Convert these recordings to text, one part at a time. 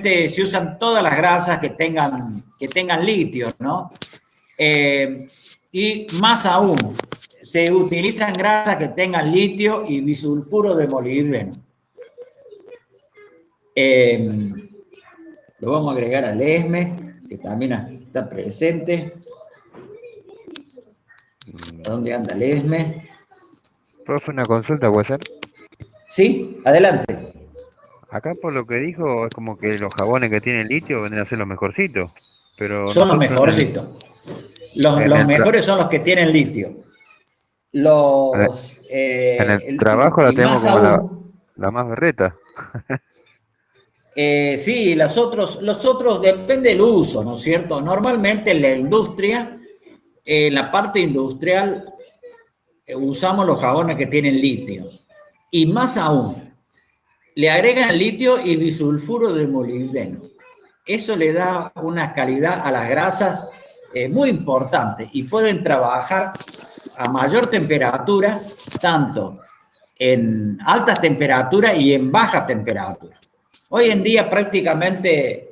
obviamente se usan todas las grasas que tengan litio, ¿no? Y más aún, se utilizan grasas que tengan litio y bisulfuro de molibdeno. Lo vamos a agregar al ESME, que también está presente. ¿Dónde anda el ESME? Profe, una consulta, ¿puede ser? Sí, adelante. Acá por lo que dijo, es como que los jabones que tienen litio vendrían a ser los mejorcitos. Pero Son los nosotros mejorcitos. en Los el, tra- mejores son los que tienen litio. en el trabajo la Y tenemos más como aún, la más berreta. sí, los otros depende del uso, ¿no es cierto? Normalmente en la industria, en la parte industrial, usamos los jabones que tienen litio. Y más aún, le agregan litio y bisulfuro de molibdeno. Eso le da una calidad a las grasas muy importante y pueden trabajar a mayor temperatura, tanto en altas temperaturas y en bajas temperaturas. Hoy en día prácticamente,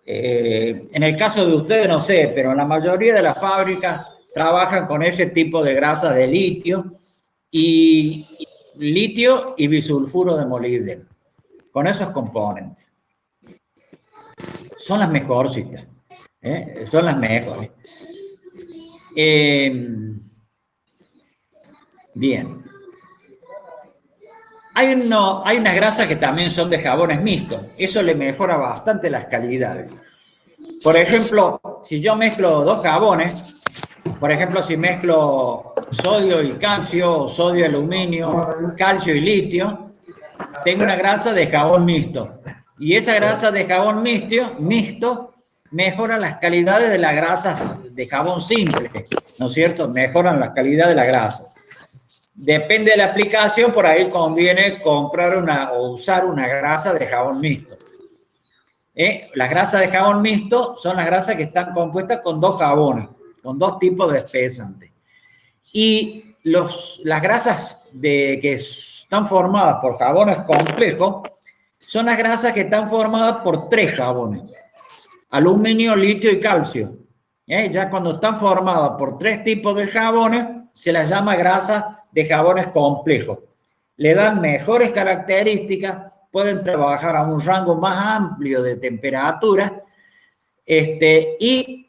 en el caso de ustedes no sé, pero en la mayoría de las fábricas trabajan con ese tipo de grasas de y litio y bisulfuro de molibdeno, con esos componentes. Son las mejorcitas, son las mejores. Bien. Hay unas grasas que también son de jabones mixtos. Eso le mejora bastante las calidades. Por ejemplo, si yo mezclo dos jabones, por ejemplo, si mezclo sodio y calcio, sodio y aluminio, calcio y litio, tengo una grasa de jabón mixto. Y esa grasa de jabón mixto mejora las calidades de las grasas de jabón simple, ¿no es cierto? Mejoran la calidad de la grasa. Depende de la aplicación, por ahí conviene comprar o usar una grasa de jabón mixto. Las grasas de jabón mixto son las grasas que están compuestas con dos jabones, con dos tipos de espesantes. Y las grasas que están formadas por jabones complejos son las grasas que están formadas por tres jabones: aluminio, litio y calcio. Ya cuando están formadas por tres tipos de jabones, se las llama grasas de jabones complejos. Le dan mejores características, pueden trabajar a un rango más amplio de temperatura, y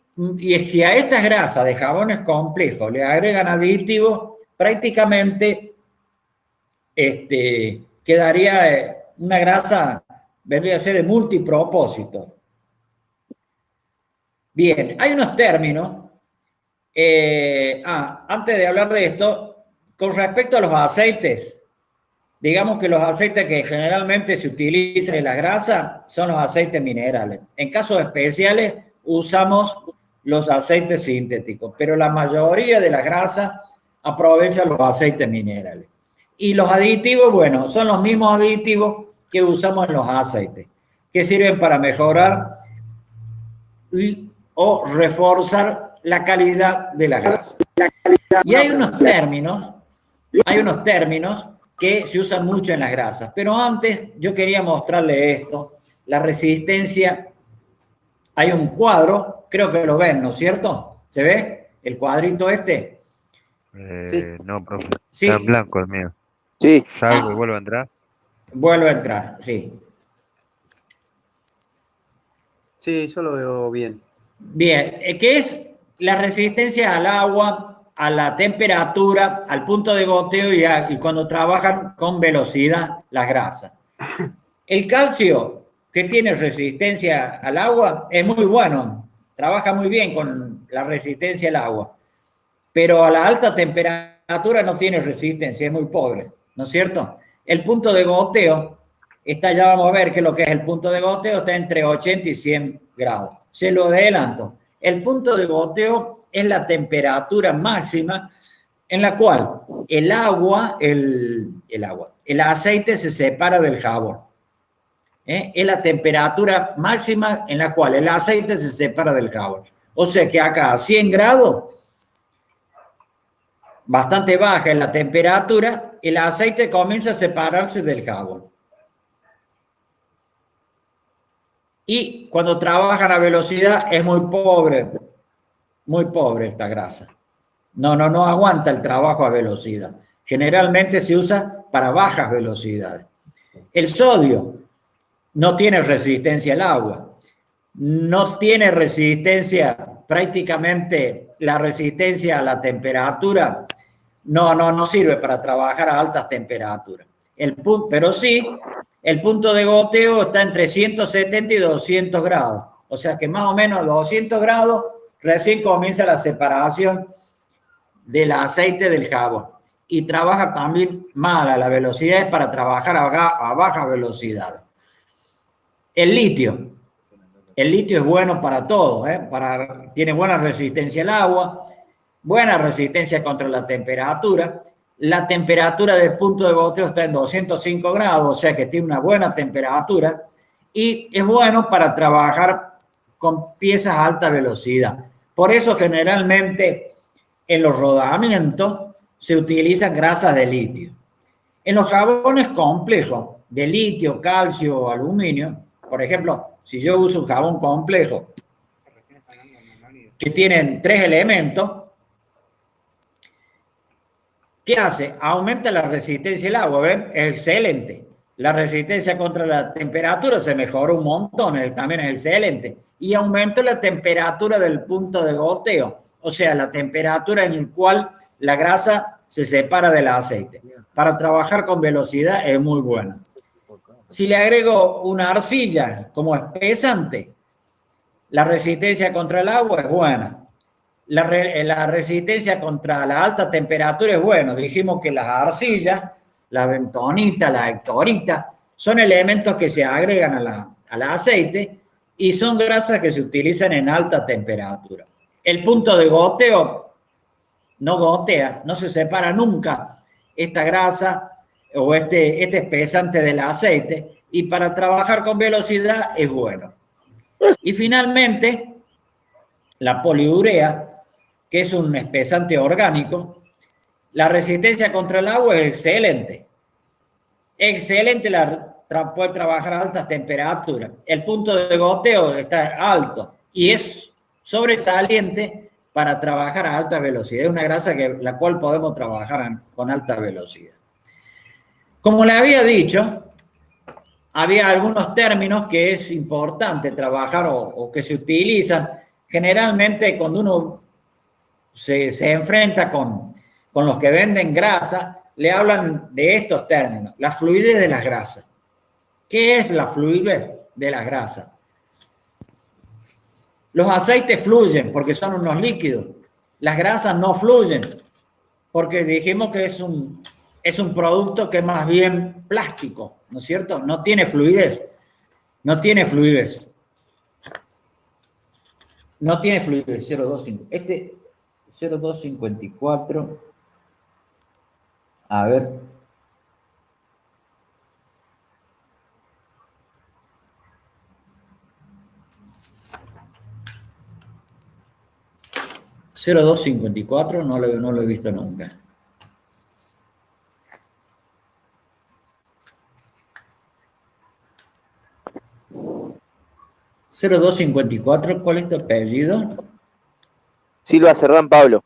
si a estas grasas de jabones complejos le agregan aditivos, prácticamente quedaría una grasa, vendría a ser de multipropósito. Bien, hay unos términos. Antes de hablar de esto, con respecto a los aceites, digamos que los aceites que generalmente se utilizan en la grasa son los aceites minerales. En casos especiales usamos los aceites sintéticos, pero la mayoría de las grasas aprovechan los aceites minerales. Y los aditivos, bueno, son los mismos aditivos que usamos en los aceites, que sirven para mejorar o reforzar la calidad de la grasa. Y hay unos términos que se usan mucho en las grasas, pero antes yo quería mostrarle esto, la resistencia. Hay un cuadro, creo que lo ven, ¿no es cierto? ¿Se ve el cuadrito este? Sí. No, profe. Está en Sí. blanco el mío. Sí. Salgo y vuelvo a entrar. Vuelvo a entrar, sí. Sí, yo lo veo bien. Bien, ¿qué es la resistencia al agua, a la temperatura, al punto de goteo y cuando trabajan con velocidad las grasas? El calcio, que tiene resistencia al agua, es muy bueno, trabaja muy bien con la resistencia al agua, pero a la alta temperatura no tiene resistencia, es muy pobre, ¿no es cierto? El punto de goteo, ya vamos a ver que lo que es el punto de goteo está entre 80 y 100 grados. Se lo adelanto. El punto de goteo es la temperatura máxima en la cual el aceite se separa del jabón. Es la temperatura máxima en la cual el aceite se separa del jabón. O sea que acá a 100 grados, bastante baja en la temperatura, el aceite comienza a separarse del jabón. Y cuando trabajan a velocidad es muy pobre esta grasa. No aguanta el trabajo a velocidad. Generalmente se usa para bajas velocidades. El sodio no tiene resistencia al agua, no tiene resistencia, prácticamente la resistencia a la temperatura no sirve para trabajar a altas temperaturas. Pero sí, el punto de goteo está entre 170 y 200 grados. O sea que más o menos a 200 grados recién comienza la separación del aceite del jabón. Y trabaja también mal a la velocidad para trabajar a baja velocidad. El litio es bueno para todo, tiene buena resistencia al agua, buena resistencia contra la temperatura. La temperatura del punto de goteo está en 205 grados, o sea que tiene una buena temperatura y es bueno para trabajar con piezas a alta velocidad. Por eso generalmente en los rodamientos se utilizan grasas de litio. En los jabones complejos de litio, calcio o aluminio, por ejemplo, si yo uso un jabón complejo que tienen 3 elementos, ¿qué hace? Aumenta la resistencia al agua, ¿ven? Es excelente. La resistencia contra la temperatura se mejora un montón, también es excelente. Y aumenta la temperatura del punto de goteo, o sea, la temperatura en la cual la grasa se separa del aceite. Para trabajar con velocidad es muy buena. Si le agrego una arcilla como espesante, la resistencia contra el agua es buena. La resistencia contra la alta temperatura es buena. Dijimos que las arcillas, la bentonita, la hectorita, son elementos que se agregan al aceite y son grasas que se utilizan en alta temperatura. El punto de goteo no gotea, no se separa nunca esta grasa o este espesante del aceite, y para trabajar con velocidad es bueno. Y finalmente, la poliurea, que es un espesante orgánico, la resistencia contra el agua es excelente. Excelente, puede trabajar a altas temperaturas. El punto de goteo está alto y es sobresaliente para trabajar a alta velocidad. Es una grasa la cual podemos trabajar con alta velocidad. Como le había dicho, había algunos términos que es importante trabajar o que se utilizan generalmente cuando uno se enfrenta con los que venden grasa, le hablan de estos términos: la fluidez de las grasas. ¿Qué es la fluidez de las grasas? Los aceites fluyen porque son unos líquidos. Las grasas no fluyen porque dijimos que es un producto que es más bien plástico, ¿no es cierto? No tiene fluidez. No tiene fluidez. No tiene fluidez. 0,25. Este 0,254. A ver. $0,254 no lo he visto nunca. $0,254, ¿cuál es tu apellido? Silva Serrán Pablo.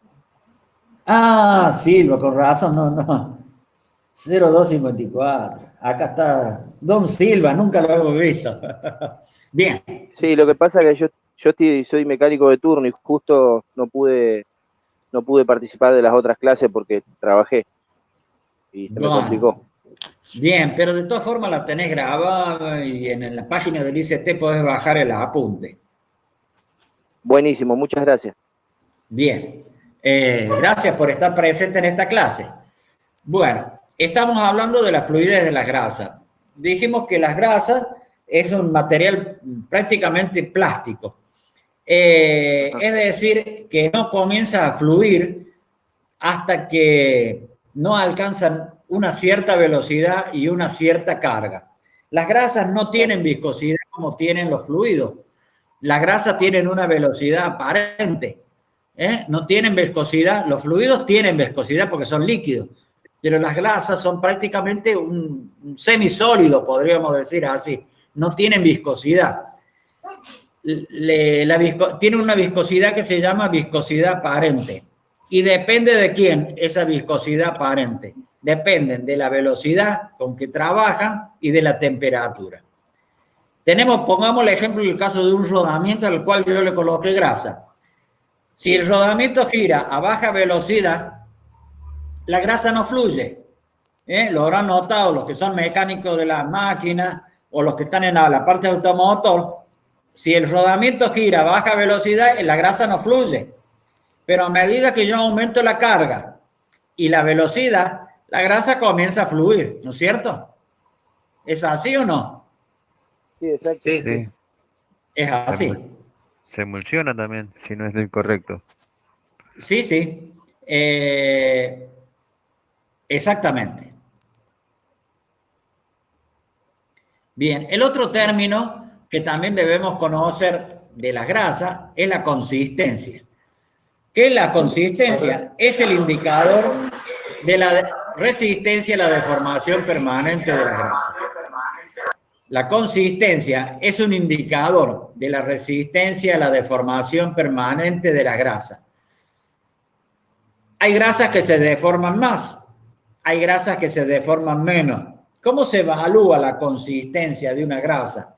Ah, Silva, con razón, no. 0,254. Acá está Don Silva, nunca lo hemos visto. Bien. Sí, lo que pasa es que yo soy mecánico de turno y justo no pude participar de las otras clases porque trabajé y se me complicó. Bien, pero de todas formas la tenés grabada y en la página del ICT podés bajar el apunte. Buenísimo, muchas gracias. Bien, gracias por estar presente en esta clase. Bueno, estamos hablando de la fluidez de las grasas. Dijimos que las grasas es un material prácticamente plástico. Es decir, que no comienza a fluir hasta que no alcanzan una cierta velocidad y una cierta carga. Las grasas no tienen viscosidad como tienen los fluidos. Las grasas tienen una velocidad aparente. No tienen viscosidad. Los fluidos tienen viscosidad porque son líquidos, pero las grasas son prácticamente un semisólido, podríamos decir así. No tienen viscosidad. tiene una viscosidad que se llama viscosidad aparente. Y depende de quién esa viscosidad aparente. Dependen de la velocidad con que trabajan y de la temperatura. Pongamos el ejemplo del caso de un rodamiento al cual yo le coloqué grasa. Si el rodamiento gira a baja velocidad, la grasa no fluye. Lo habrán notado los que son mecánicos de las máquinas o los que están en la parte de automotor. Si el rodamiento gira a baja velocidad, la grasa no fluye. Pero a medida que yo aumento la carga y la velocidad, la grasa comienza a fluir, ¿no es cierto? ¿Es así o no? Sí, exacto. Sí, Sí. Es así. Se emulsiona también, si no es lo incorrecto. Sí, sí. Exactamente. Bien, el otro término que también debemos conocer de las grasas es la consistencia. ¿Qué es la consistencia? Es el indicador de la resistencia a la deformación permanente de la grasa. La consistencia es un indicador de la resistencia a la deformación permanente de la grasa. Hay grasas que se deforman más, hay grasas que se deforman menos. ¿Cómo se evalúa la consistencia de una grasa?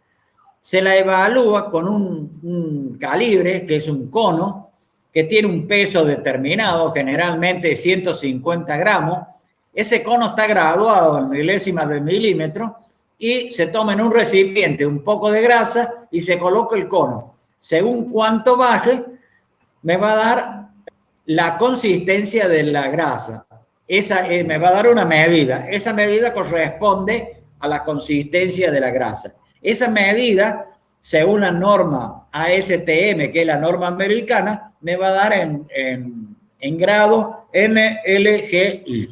Se la evalúa con un calibre, que es un cono, que tiene un peso determinado, generalmente 150 gramos. Ese cono está graduado en milésimas de milímetro y se toma en un recipiente un poco de grasa y se coloca el cono. Según cuánto baje, me va a dar la consistencia de la grasa. Esa me va a dar una medida. Esa medida corresponde a la consistencia de la grasa. Esa medida, según la norma ASTM, que es la norma americana, me va a dar en grado mLGI.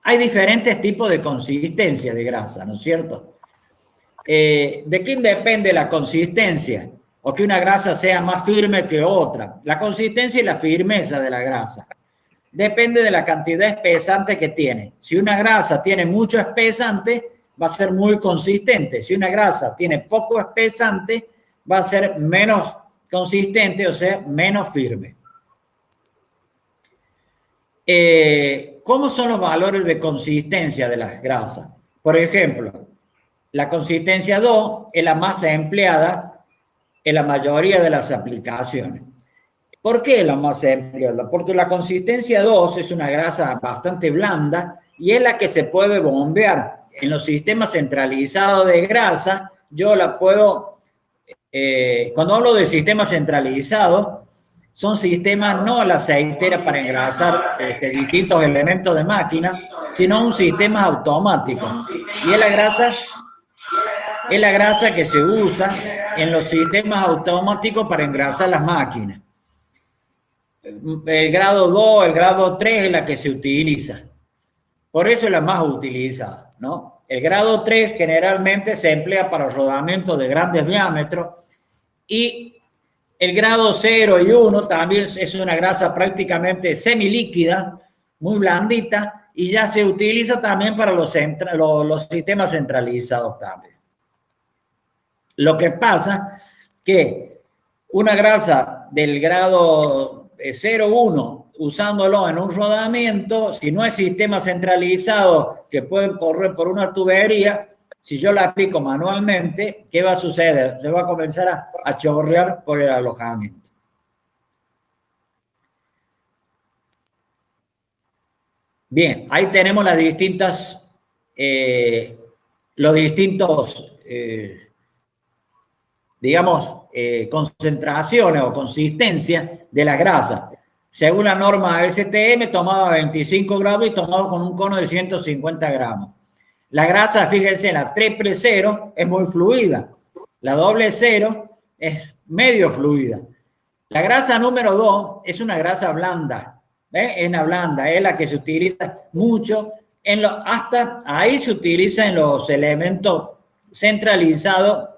Hay diferentes tipos de consistencia de grasa, ¿no es cierto? ¿De quién depende la consistencia? O que una grasa sea más firme que otra. La consistencia y la firmeza de la grasa depende de la cantidad espesante que tiene. Si una grasa tiene mucho espesante, va a ser muy consistente. Si una grasa tiene poco espesante, va a ser menos consistente, o sea, menos firme. ¿Cómo son los valores de consistencia de las grasas? Por ejemplo, la consistencia 2 es la más empleada en la mayoría de las aplicaciones. ¿Por qué la más empleada? Porque la consistencia 2 es una grasa bastante blanda y es la que se puede bombear. En los sistemas centralizados de grasa, yo la puedo, cuando hablo de sistemas centralizados, son sistemas no la aceitera para engrasar distintos elementos de máquina, sino un sistema automático. Y es la grasa que se usa en los sistemas automáticos para engrasar las máquinas. El grado 2, el grado 3 es la que se utiliza. Por eso es la más utilizada, ¿no? El grado 3 generalmente se emplea para rodamientos de grandes diámetros y el grado 0 y 1 también es una grasa prácticamente semilíquida, muy blandita, y ya se utiliza también para los sistemas centralizados también. Lo que pasa que una grasa del grado 0,1, usándolo en un rodamiento, si no es sistema centralizado que pueden correr por una tubería, si yo la aplico manualmente, ¿qué va a suceder? Se va a comenzar a chorrear por el alojamiento. Bien, ahí tenemos las distintas, los distintos, digamos, concentraciones o consistencia de la grasa. Según la norma STM, tomado a 25 grados y tomado con un cono de 150 gramos. La grasa, fíjense, la triple cero es muy fluida. La doble cero es medio fluida. La grasa número 2 es una grasa blanda. Es una blanda, es la que se utiliza mucho. Hasta ahí se utiliza en los elementos centralizados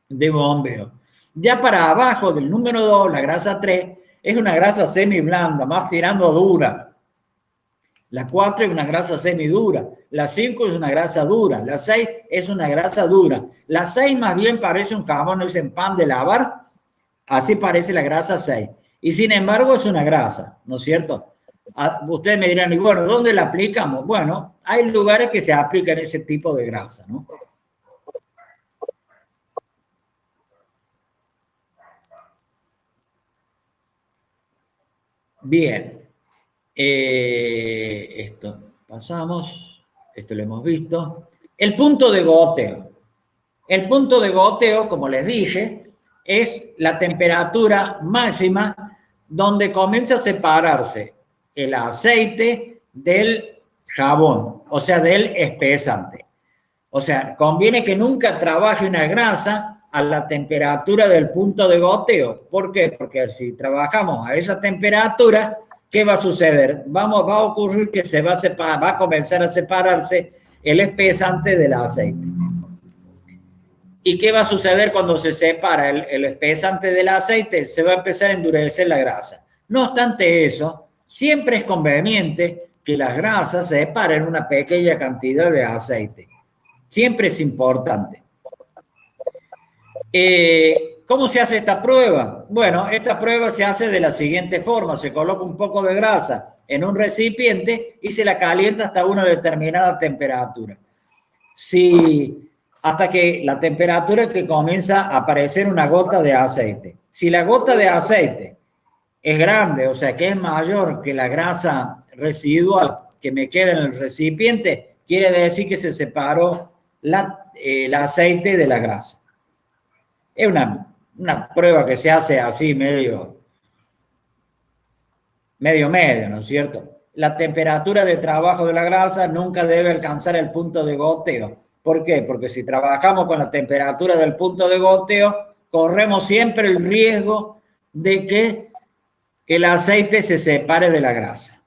de bombeo. Ya para abajo del número 2, la grasa 3, es una grasa semi blanda, más tirando dura. La 4 es una grasa semidura. La 5 es una grasa dura. La 6 es una grasa dura. La 6 más bien parece un jabón, es en pan de lavar. Así parece la grasa 6. Y sin embargo es una grasa, ¿no es cierto? Ustedes me dirán, y bueno, ¿dónde la aplicamos? Bueno, hay lugares que se aplican ese tipo de grasa, ¿no? Bien. Esto pasamos. Esto lo hemos visto. El punto de goteo. El punto de goteo, como les dije, es la temperatura máxima donde comienza a separarse el aceite del jabón, o sea, del espesante. O sea, conviene que nunca trabaje una grasa a la temperatura del punto de goteo. ¿Por qué? Porque si trabajamos a esa temperatura, ¿qué va a suceder? Va a ocurrir que se va a separar, va a comenzar a separarse el espesante del aceite. ¿Y qué va a suceder cuando se separa el espesante del aceite? Se va a empezar a endurecer la grasa. No obstante eso, siempre es conveniente que las grasas se separen una pequeña cantidad de aceite. Siempre es importante. ¿Cómo se hace esta prueba? Bueno, esta prueba se hace de la siguiente forma. Se coloca un poco de grasa en un recipiente y se la calienta hasta una determinada temperatura. Hasta que la temperatura que comienza a aparecer una gota de aceite. Si la gota de aceite es grande, o sea que es mayor que la grasa residual que me queda en el recipiente, quiere decir que se separó el aceite de la grasa. Es una prueba que se hace así medio, ¿no es cierto? La temperatura de trabajo de la grasa nunca debe alcanzar el punto de goteo. ¿Por qué? Porque si trabajamos con la temperatura del punto de goteo, corremos siempre el riesgo de que el aceite se separe de la grasa,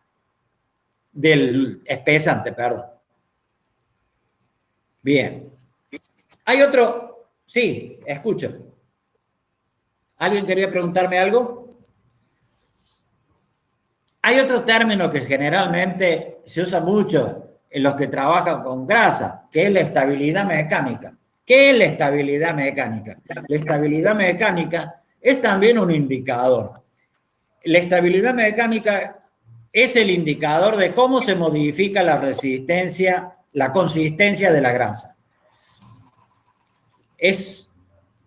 del espesante, perdón. Bien. Hay otro, sí, escucho. ¿Alguien quería preguntarme algo? Hay otro término que generalmente se usa mucho en los que trabajan con grasa, que es la estabilidad mecánica. ¿Qué es la estabilidad mecánica? La estabilidad mecánica es también un indicador. La estabilidad mecánica es el indicador de cómo se modifica la resistencia, la consistencia de la grasa. Es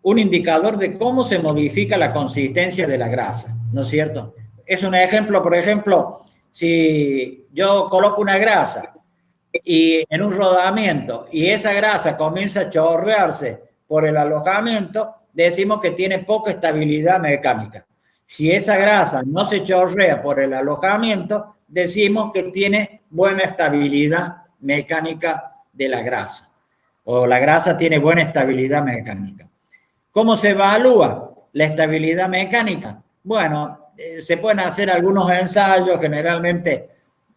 un indicador de cómo se modifica la consistencia de la grasa, ¿no es cierto? Es un ejemplo, por ejemplo, si yo coloco una grasa y en un rodamiento y esa grasa comienza a chorrearse por el alojamiento, decimos que tiene poca estabilidad mecánica. Si esa grasa no se chorrea por el alojamiento, decimos que tiene buena estabilidad mecánica de la grasa, o la grasa tiene buena estabilidad mecánica. ¿Cómo se evalúa la estabilidad mecánica? Bueno, se pueden hacer algunos ensayos, generalmente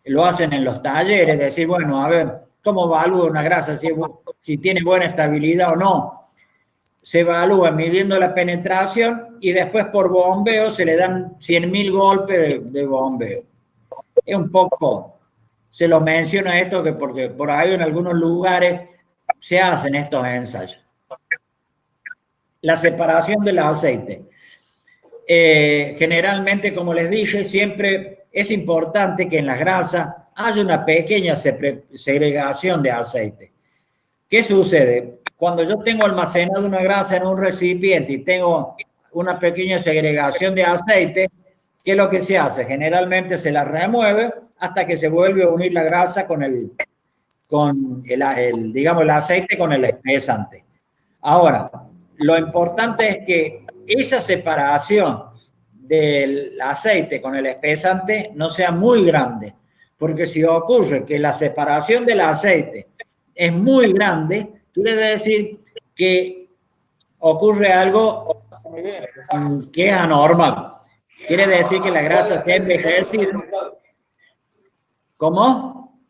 lo hacen en los talleres, decir, bueno, a ver, ¿cómo evalúa una grasa? Si tiene buena estabilidad o no. Se evalúa midiendo la penetración y después por bombeo se le dan 100.000 golpes de bombeo. Es un poco, se lo menciono esto porque por ahí en algunos lugares se hacen estos ensayos. La separación del aceite. Generalmente, como les dije, siempre es importante que en las grasas haya una pequeña segregación de aceite. ¿Qué sucede? Cuando yo tengo almacenado una grasa en un recipiente y tengo una pequeña segregación de aceite, ¿qué es lo que se hace? Generalmente se la remueve hasta que se vuelve a unir la grasa con el aceite con el espesante. Ahora, lo importante es que esa separación del aceite con el espesante no sea muy grande, porque si ocurre que la separación del aceite es muy grande, quiere decir que ocurre algo que es anormal. Quiere decir que la grasa se ha envejecido. ¿Cómo?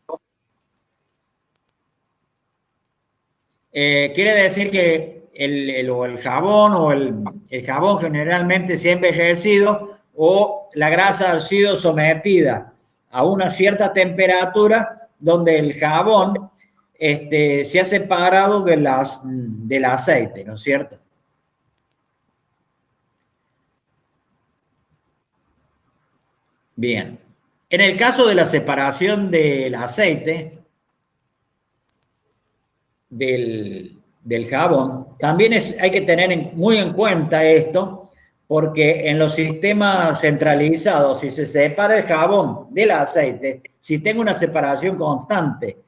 Quiere decir que el jabón el jabón generalmente se ha envejecido o la grasa ha sido sometida a una cierta temperatura donde el jabón se ha separado del aceite, ¿no es cierto? Bien. En el caso de la separación del aceite, del jabón, también hay que tener muy en cuenta esto, porque en los sistemas centralizados, si se separa el jabón del aceite, si tengo una separación constante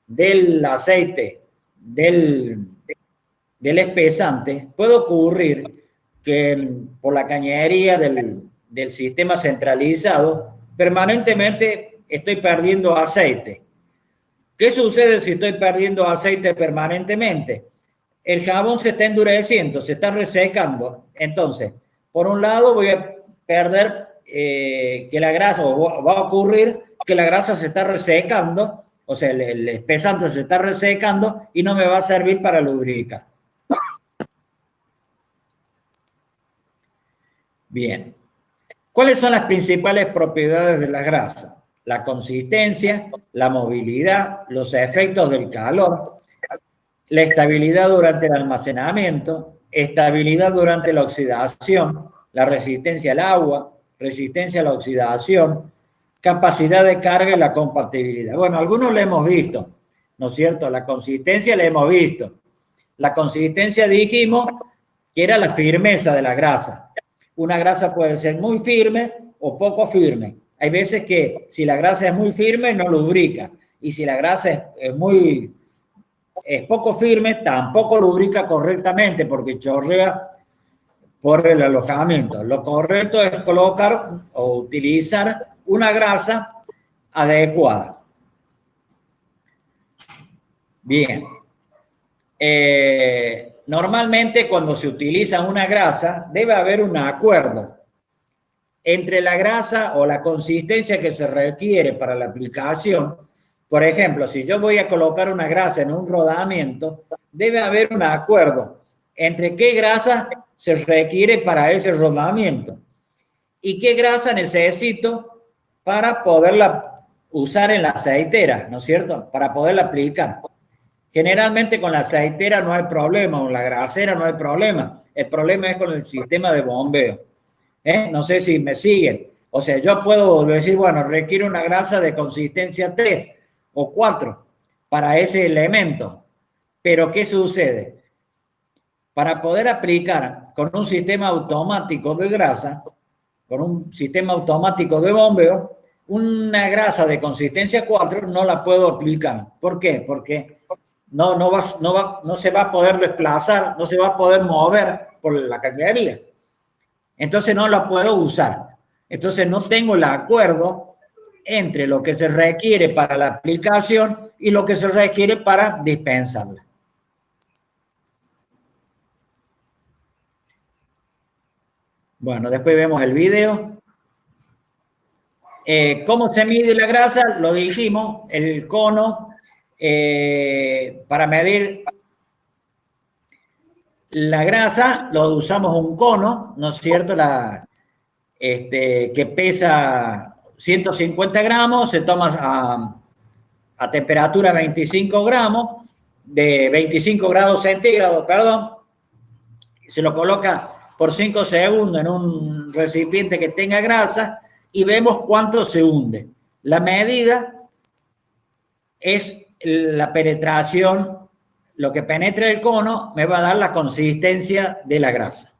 del aceite, del espesante, puede ocurrir que por la cañería del sistema centralizado, permanentemente estoy perdiendo aceite. ¿Qué sucede si estoy perdiendo aceite permanentemente? El jabón se está endureciendo, se está resecando. Entonces, por un lado voy a perder que la grasa, o va a ocurrir que la grasa se está resecando, o sea, el espesante se está resecando y no me va a servir para lubricar. Bien. ¿Cuáles son las principales propiedades de la grasa? La consistencia, la movilidad, los efectos del calor, la estabilidad durante el almacenamiento, estabilidad durante la oxidación, la resistencia al agua, resistencia a la oxidación, capacidad de carga y la compatibilidad. Bueno, algunos lo hemos visto, ¿no es cierto? La consistencia la hemos visto. La consistencia dijimos que era la firmeza de la grasa. Una grasa puede ser muy firme o poco firme. Hay veces que si la grasa es muy firme no lubrica, y si la grasa es poco firme tampoco lubrica correctamente porque chorrea por el alojamiento. Lo correcto es colocar o utilizar una grasa adecuada. Bien. Normalmente cuando se utiliza una grasa debe haber un acuerdo entre la grasa o la consistencia que se requiere para la aplicación. Por ejemplo, si yo voy a colocar una grasa en un rodamiento, debe haber un acuerdo entre qué grasa se requiere para ese rodamiento y qué grasa necesito para poderla usar en la aceitera, ¿no es cierto? Para poderla aplicar. Generalmente con la aceitera no hay problema, o la grasera no hay problema. El problema es con el sistema de bombeo. No sé si me siguen. O sea, yo puedo decir, bueno, requiere una grasa de consistencia 3 o 4 para ese elemento. Pero ¿qué sucede? Para poder aplicar con un sistema automático de grasa, con un sistema automático de bombeo, una grasa de consistencia 4 no la puedo aplicar. ¿Por qué? Porque no se va a poder desplazar, no se va a poder mover por la cañería. Entonces no la puedo usar. Entonces no tengo el acuerdo entre lo que se requiere para la aplicación y lo que se requiere para dispensarla. Bueno, después vemos el video. ¿Cómo se mide la grasa? Lo dijimos, el cono para medir la grasa, lo usamos un cono, ¿no es cierto? Que pesa 150 gramos, se toma a temperatura 25 gramos, de 25 grados centígrados, perdón, se lo coloca por 5 segundos en un recipiente que tenga grasa y vemos cuánto se hunde. La medida es la penetración. Lo que penetra el cono me va a dar la consistencia de la grasa.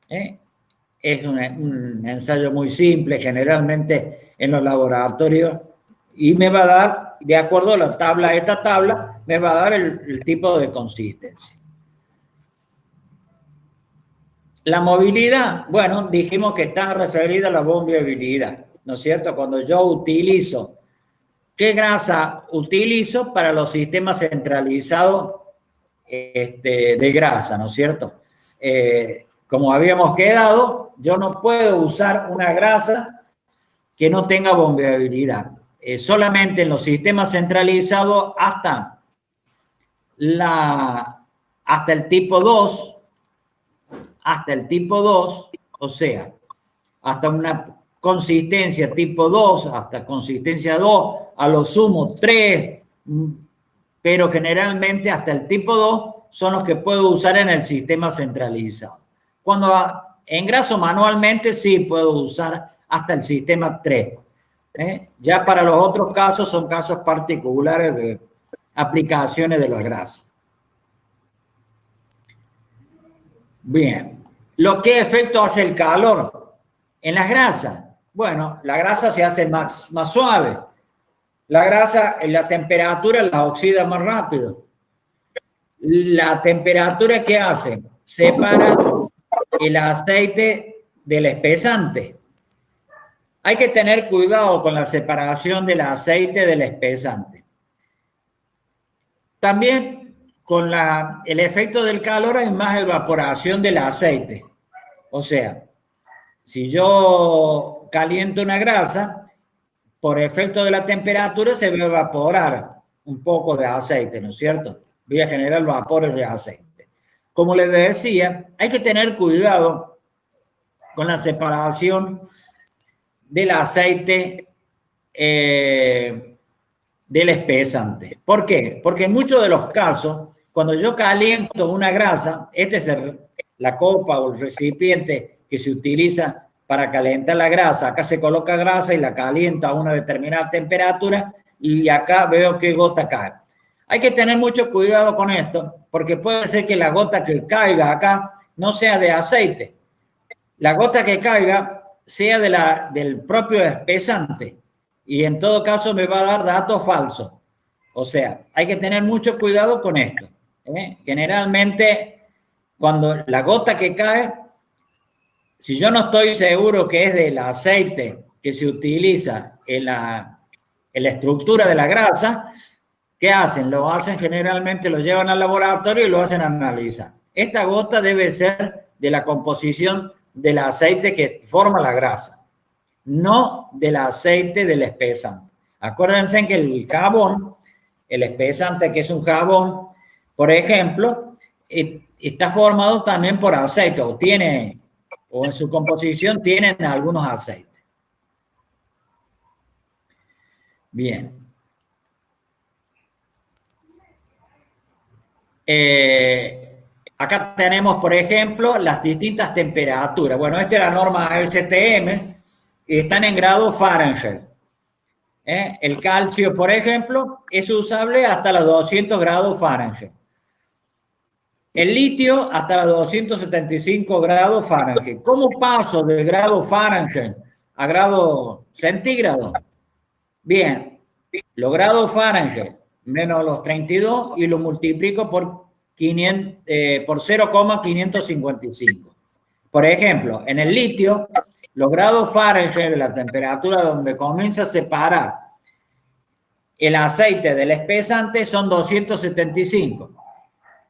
Es un ensayo muy simple, generalmente en los laboratorios, y me va a dar, de acuerdo a la tabla, esta tabla, me va a dar el tipo de consistencia. La movilidad, bueno, dijimos que está referida a la bombeabilidad, ¿no es cierto? Cuando yo utilizo, ¿qué grasa utilizo para los sistemas centralizados de grasa, ¿no es cierto? Como habíamos quedado, yo no puedo usar una grasa que no tenga bombeabilidad. Solamente en los sistemas centralizados hasta el tipo 2, o sea, hasta una consistencia tipo 2 hasta consistencia 2, a lo sumo 3, pero generalmente hasta el tipo 2 son los que puedo usar en el sistema centralizado. Cuando engraso manualmente, sí puedo usar hasta el sistema 3. Ya para los otros casos son casos particulares de aplicaciones de la grasa. Bien, ¿qué efecto hace el calor en las grasas? Bueno, la grasa se hace más suave. La grasa, la temperatura la oxida más rápido. La temperatura, ¿qué hace? Separa el aceite del espesante. Hay que tener cuidado con la separación del aceite del espesante. También con el efecto del calor hay más evaporación del aceite. O sea, si yo caliento una grasa, por efecto de la temperatura se va a evaporar un poco de aceite, ¿no es cierto? Voy a generar vapores de aceite. Como les decía, hay que tener cuidado con la separación del aceite del espesante. ¿Por qué? Porque en muchos de los casos, cuando yo caliento una grasa, este es la copa o el recipiente que se utiliza para calentar la grasa. Acá se coloca grasa y la calienta a una determinada temperatura y acá veo qué gota cae. Hay que tener mucho cuidado con esto porque puede ser que la gota que caiga acá no sea de aceite. La gota que caiga sea del propio espesante y en todo caso me va a dar datos falsos. O sea, hay que tener mucho cuidado con esto. Generalmente, cuando la gota que cae, si yo no estoy seguro que es del aceite que se utiliza en la estructura de la grasa, ¿qué hacen? Generalmente lo llevan al laboratorio y lo hacen analizar. Esta gota debe ser de la composición del aceite que forma la grasa, no del aceite del espesante. Acuérdense que el jabón, el espesante que es un jabón, por ejemplo, está formado también por aceite o en su composición tienen algunos aceites. Bien. Acá tenemos, por ejemplo, las distintas temperaturas. Bueno, esta es la norma STM y están en grado Fahrenheit. El calcio, por ejemplo, es usable hasta los 200 grados Fahrenheit. El litio hasta los 275 grados Fahrenheit. ¿Cómo paso de grado Fahrenheit a grado centígrado? Bien, los grados Fahrenheit menos los 32 y lo multiplico por 0,555. Por ejemplo, en el litio, los grados Fahrenheit de la temperatura donde comienza a separar el aceite del espesante son 275.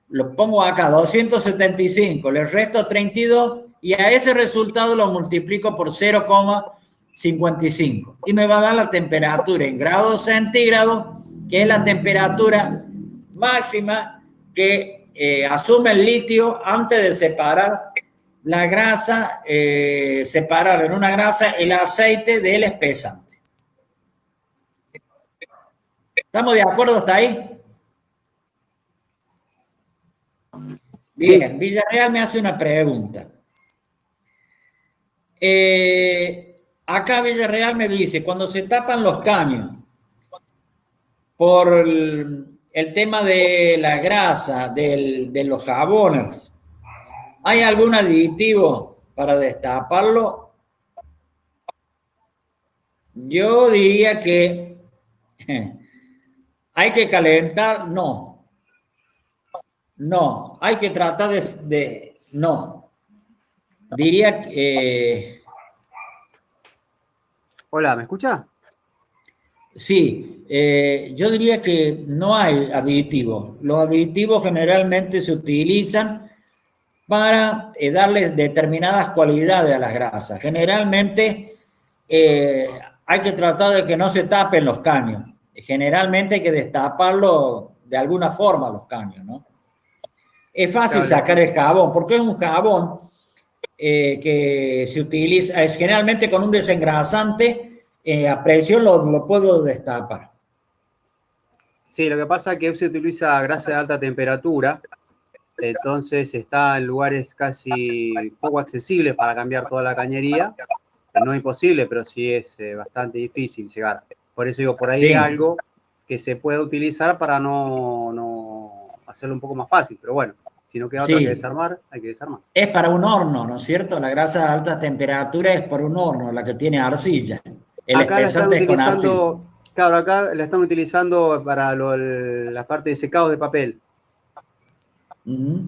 Lo pongo acá, 275, le resto 32 y a ese resultado lo multiplico por 0,55 y me va a dar la temperatura en grados centígrados, que es la temperatura máxima que asume el litio antes de separar la grasa, separar en una grasa el aceite del espesante. ¿Estamos de acuerdo hasta ahí? Bien, Villarreal me hace una pregunta. Acá Villarreal me dice, cuando se tapan los caños por el tema de la grasa, de los jabones, ¿hay algún aditivo para destaparlo? Yo diría que hay que calentar, no, hay que tratar no, diría que... Hola, ¿me escucha? Sí, yo diría que no hay aditivos. Los aditivos generalmente se utilizan para darles determinadas cualidades a las grasas. Generalmente hay que tratar de que no se tapen los caños. Generalmente hay que destaparlo de alguna forma los caños, ¿no? Es fácil sacar el jabón, porque es un jabón que se utiliza, es generalmente con un desengrasante, a presión lo puedo destapar. Sí, lo que pasa es que se utiliza grasa de alta temperatura, entonces está en lugares casi poco accesibles para cambiar toda la cañería. No es imposible, pero sí es bastante difícil llegar. Por eso digo, por ahí Sí. hay algo que se puede utilizar para no hacerlo un poco más fácil. Pero bueno, si no queda otra Sí. que desarmar, hay que desarmar. Es para un horno, ¿no es cierto? La grasa de alta temperatura es para un horno, la que tiene arcilla. El Acá la están espesante es con arcilla. utilizando, claro, acá la están utilizando para la parte de secado de papel. Ujú.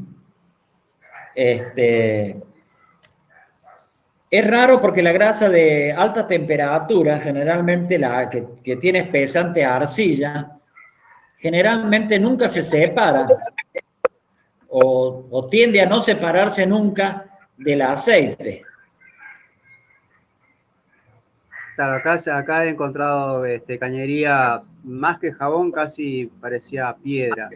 Es raro porque la grasa de alta temperatura, generalmente la que tiene espesante arcilla, generalmente nunca se separa o tiende a no separarse nunca del aceite. Claro, acá he encontrado cañería más que jabón, casi parecía piedra.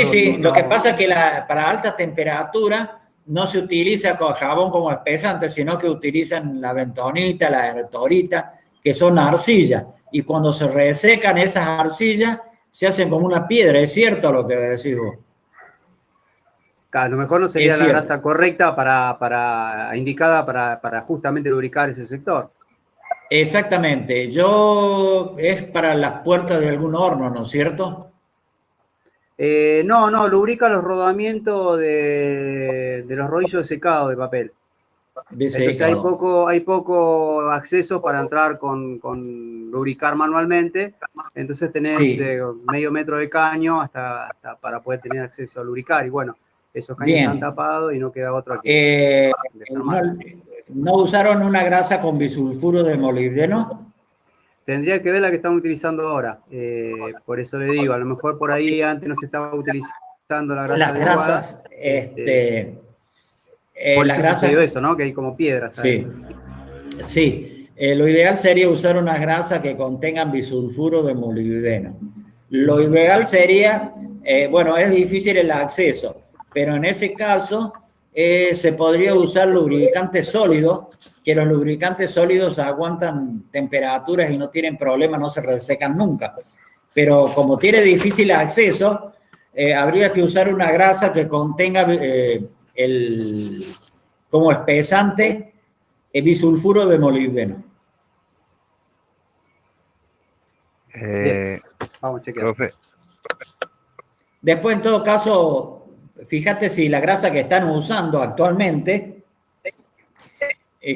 Sí, lo que pasa es que para alta temperatura no se utiliza con jabón como espesante, sino que utilizan la bentonita, la ertorita, que son arcillas. Y cuando se resecan esas arcillas, se hacen como una piedra. Es cierto lo que decís vos. A lo mejor no sería la grasa correcta indicada para justamente lubricar ese sector. Exactamente. Es para las puertas de algún horno, ¿no es cierto? No, lubrica los rodamientos de los rodillos de secado de papel. Entonces hay poco acceso para entrar con lubricar manualmente. Entonces tenés medio metro de caño hasta para poder tener acceso a lubricar. Y bueno, esos caños están tapados y no queda otro aquí. ¿No usaron una grasa con bisulfuro de molibdeno? Tendría que ver la que estamos utilizando ahora. Por eso le digo, a lo mejor por ahí antes no se estaba utilizando la grasa adecuada. Por eso sucedió eso, ¿no? Que hay como piedras ahí. Sí. Lo ideal sería usar una grasa que contengan bisulfuro de molibdeno. Lo ideal sería, bueno, es difícil el acceso, pero en ese caso se podría usar lubricantes sólidos, que los lubricantes sólidos aguantan temperaturas y no tienen problemas, no se resecan nunca. Pero como tiene difícil acceso, habría que usar una grasa que contenga como espesante bisulfuro de molibdeno. Vamos a chequear. Después, en todo caso, fíjate si la grasa que están usando actualmente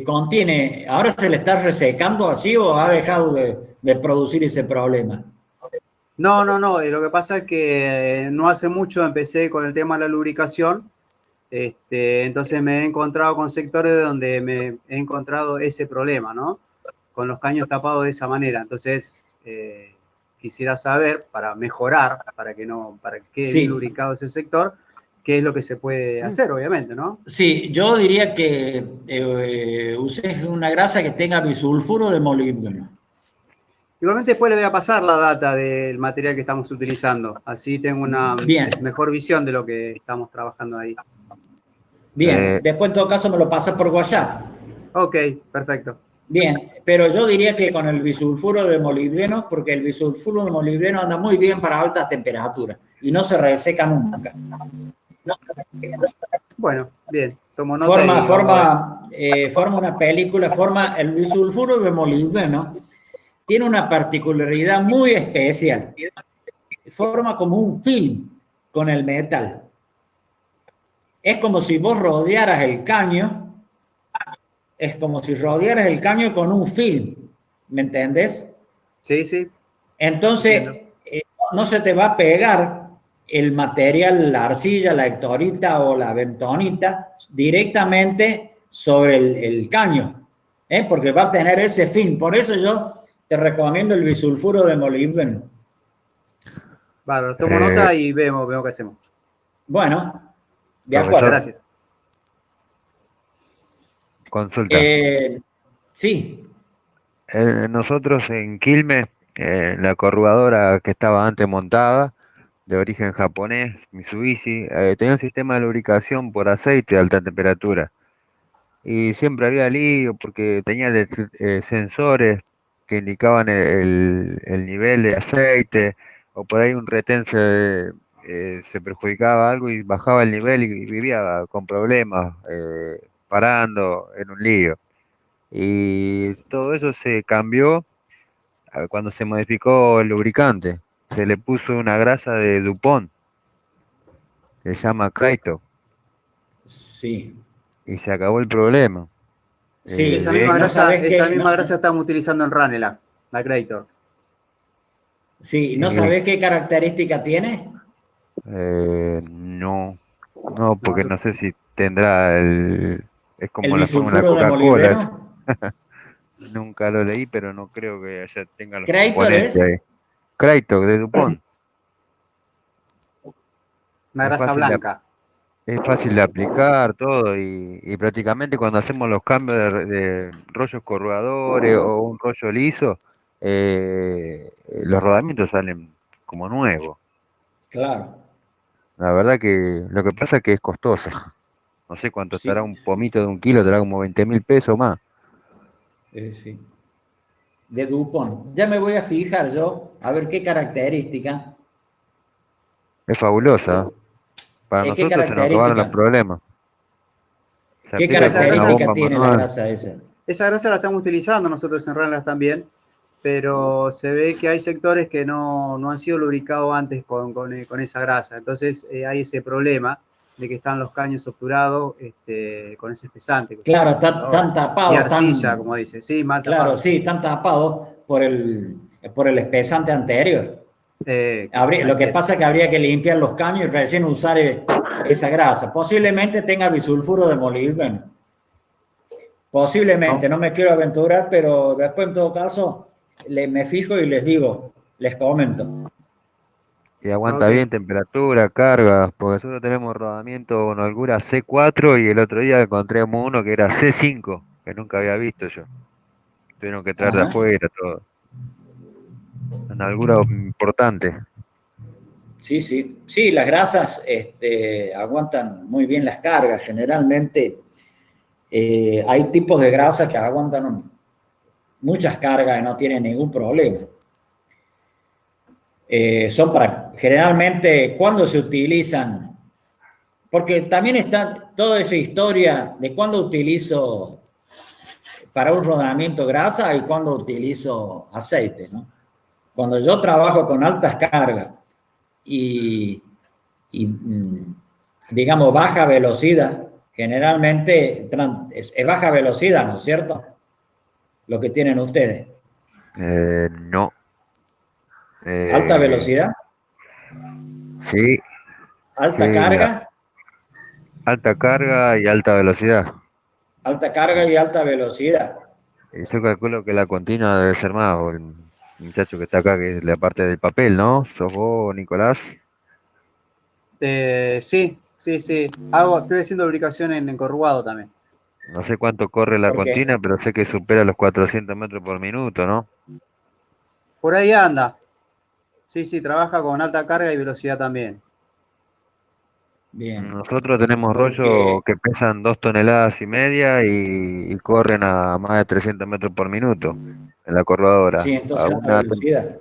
contiene, ¿ahora se le está resecando así o ha dejado de producir ese problema? No, lo que pasa es que no hace mucho empecé con el tema de la lubricación, entonces me he encontrado con sectores donde me he encontrado ese problema, ¿no? Con los caños tapados de esa manera, entonces quisiera saber, para mejorar, para que quede bien lubricado ese sector, qué es lo que se puede hacer, obviamente, ¿no? Sí, yo diría que uses una grasa que tenga bisulfuro de molibdeno. Igualmente después le voy a pasar la data del material que estamos utilizando, así tengo una mejor visión de lo que estamos trabajando ahí. Bien, después en todo caso me lo pasas por WhatsApp. Ok, perfecto. Bien, pero yo diría que con el bisulfuro de molibdeno, porque el bisulfuro de molibdeno anda muy bien para altas temperaturas y no se reseca nunca. Bueno, bien, tomo nota. Forma una película, el bisulfuro de molibdeno tiene una particularidad muy especial. Forma como un film con el metal. Es como si vos rodearas el caño. Es como si rodearas el caño con un film. ¿Me entendés? Sí. Entonces, no se te va a pegar el material, la arcilla, la hectorita o la bentonita directamente sobre el caño, porque va a tener ese film. Por eso yo te recomiendo el bisulfuro de molibdeno. Vale, tomo nota y vemos qué hacemos. Bueno, de acuerdo. Gracias. Consulta. Sí. Nosotros en Quilmes, la corrugadora que estaba antes montada, de origen japonés, Mitsubishi, tenía un sistema de lubricación por aceite de alta temperatura. y siempre había lío porque tenía sensores que indicaban el nivel de aceite, o por ahí un retén se perjudicaba algo y bajaba el nivel y vivía con problemas, parando en un lío. Y todo eso se cambió cuando se modificó el lubricante. Se le puso una grasa de DuPont, que se llama Kraito, Sí, y se acabó el problema. sí, Esa De misma no hecho, grasa, sabes esa qué, misma grasa estamos utilizando en Ranelagh, la Creator. sí, no eh, sabes qué característica tiene. no, no, No, porque no sé si tendrá es El como la fórmula de bisulfuro de Coca-Cola. molibdeno. Nunca lo leí, pero no creo que allá tenga los Creator componentes es, ahí. Kraito, de DuPont. una Es grasa fácil de, blanca. es fácil de aplicar todo y prácticamente cuando hacemos los cambios de rollos corrugadores o un rollo liso, los rodamientos salen como nuevos. claro, La verdad que lo que pasa es que es costoso. No sé cuánto estará sí, un pomito de 1 kilo, estará como 20.000 pesos más. sí. De DuPont. Ya me voy a fijar yo, a ver qué característica, Es fabulosa. Para qué nosotros se nos acabaron los característica, problemas. Se qué aplica Esa con una grasa, característica bomba tiene la manual. grasa esa. esa grasa la estamos utilizando nosotros en Ranelagh también, pero se ve que hay sectores que no han sido lubricados antes con esa grasa. Entonces hay ese problema de que están los caños obturados con ese espesante que Claro, usamos están y tapados, arcilla, como dice. Sí, mal claro, tapado, sí, sí, sí. están tapados por el espesante anterior. Lo Así que es. pasa es que habría que limpiar los caños y recién usar esa grasa. Posiblemente tenga bisulfuro de molibdeno. Posiblemente, No, no me quiero aventurar, pero después en todo caso me fijo y les digo, les comento. Y aguanta ok. bien temperatura, carga, porque nosotros tenemos rodamiento con holgura C4 y el otro día encontramos uno que era C5, que nunca había visto yo. Tuvieron que traer de Ajá. afuera todo. Una holgura importante. Sí, sí. Sí, las grasas aguantan muy bien las cargas. Generalmente hay tipos de grasas que aguantan muchas cargas y no tienen ningún problema. Son generalmente, cuando se utilizan, porque también está toda esa historia de cuándo utilizo para un rodamiento grasa y cuándo utilizo aceite, ¿no? Cuando yo trabajo con altas cargas y, y digamos, baja velocidad, generalmente es baja velocidad, ¿no es cierto? Lo que tienen ustedes. No. Alta Eh, velocidad, sí, alta sí, carga, alta carga y alta velocidad. alta carga y alta velocidad. Y yo calculo que la continua debe ser más, o el muchacho que está acá, que es la parte del papel, ¿no? ¿Sos vos, Nicolás? Sí, sí, sí. Estoy haciendo lubricación en corrugado también. No sé cuánto corre la Porque, continua, pero sé que supera los 400 metros por minuto, ¿no? Por ahí anda. Sí, sí, trabaja con alta carga y velocidad también. bien, Nosotros tenemos rollos porque, que pesan 2,5 toneladas y corren a más de 300 metros por minuto en la corredora, sí, a entonces alta velocidad.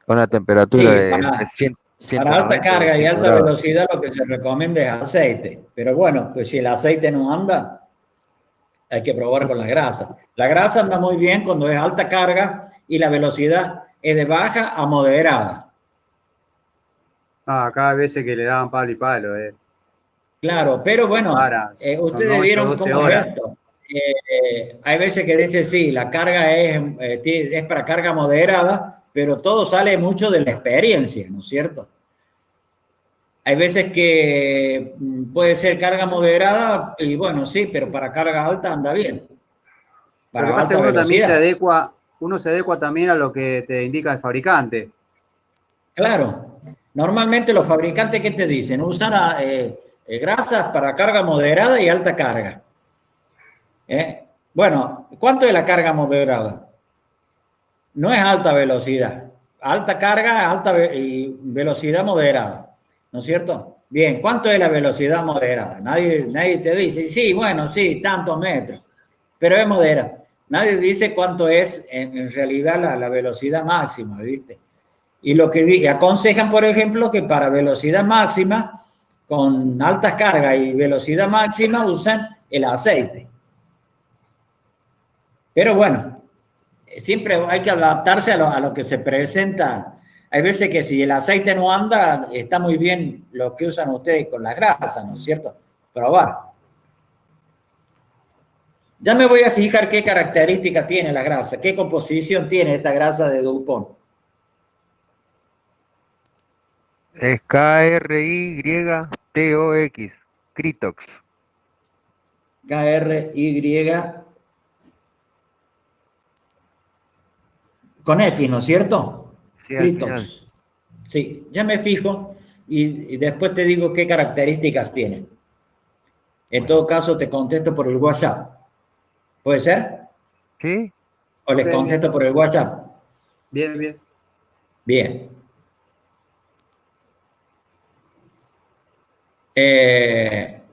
una temperatura Sí, de 100, para alta 190 o carga y 200 alta grados. velocidad lo que se recomienda es aceite. Pero bueno, pues si el aceite no anda, hay que probar con la grasa. La grasa anda muy bien cuando es alta carga y la velocidad es de baja a moderada. Acá hay veces que le daban palo y palo. Claro, pero bueno, Son ustedes 8 vieron 12 cómo es horas. esto. Hay veces que dice sí, la carga es para carga moderada, pero todo sale mucho de la experiencia, ¿no es cierto? Hay veces que puede ser carga moderada y bueno, sí, pero para carga alta anda bien, Lo que para pasa es alta que velocidad. uno se adecua también a lo que te indica el fabricante. Claro, normalmente los fabricantes, ¿qué te dicen? Usan grasas para carga moderada y alta carga. Bueno, ¿cuánto es la carga moderada? No es alta velocidad. Alta carga, y velocidad moderada. ¿No es cierto? Bien, ¿cuánto es la velocidad moderada? Nadie te dice, sí, bueno, sí, tantos metros. pero es moderada. Nadie dice cuánto es en realidad la velocidad máxima, ¿viste? Y lo que aconsejan, por ejemplo, que para velocidad máxima, con altas cargas y velocidad máxima, usan el aceite. Pero bueno, siempre hay que adaptarse a lo que se presenta. Hay veces que si el aceite no anda, está muy bien lo que usan ustedes con la grasa, ¿no es cierto? Probar. Ya me voy a fijar qué características tiene la grasa, qué composición tiene esta grasa de DuPont. Es KRYTOX, Critox. KRY con X, ¿no es cierto? Sí, al final. Critox. Sí, ya me fijo y después te digo qué características tiene. En todo caso, te contesto por el WhatsApp. ¿Puede ser? ¿Sí? ¿O les Ok, contesto bien. por el WhatsApp? Bien, bien. Bien.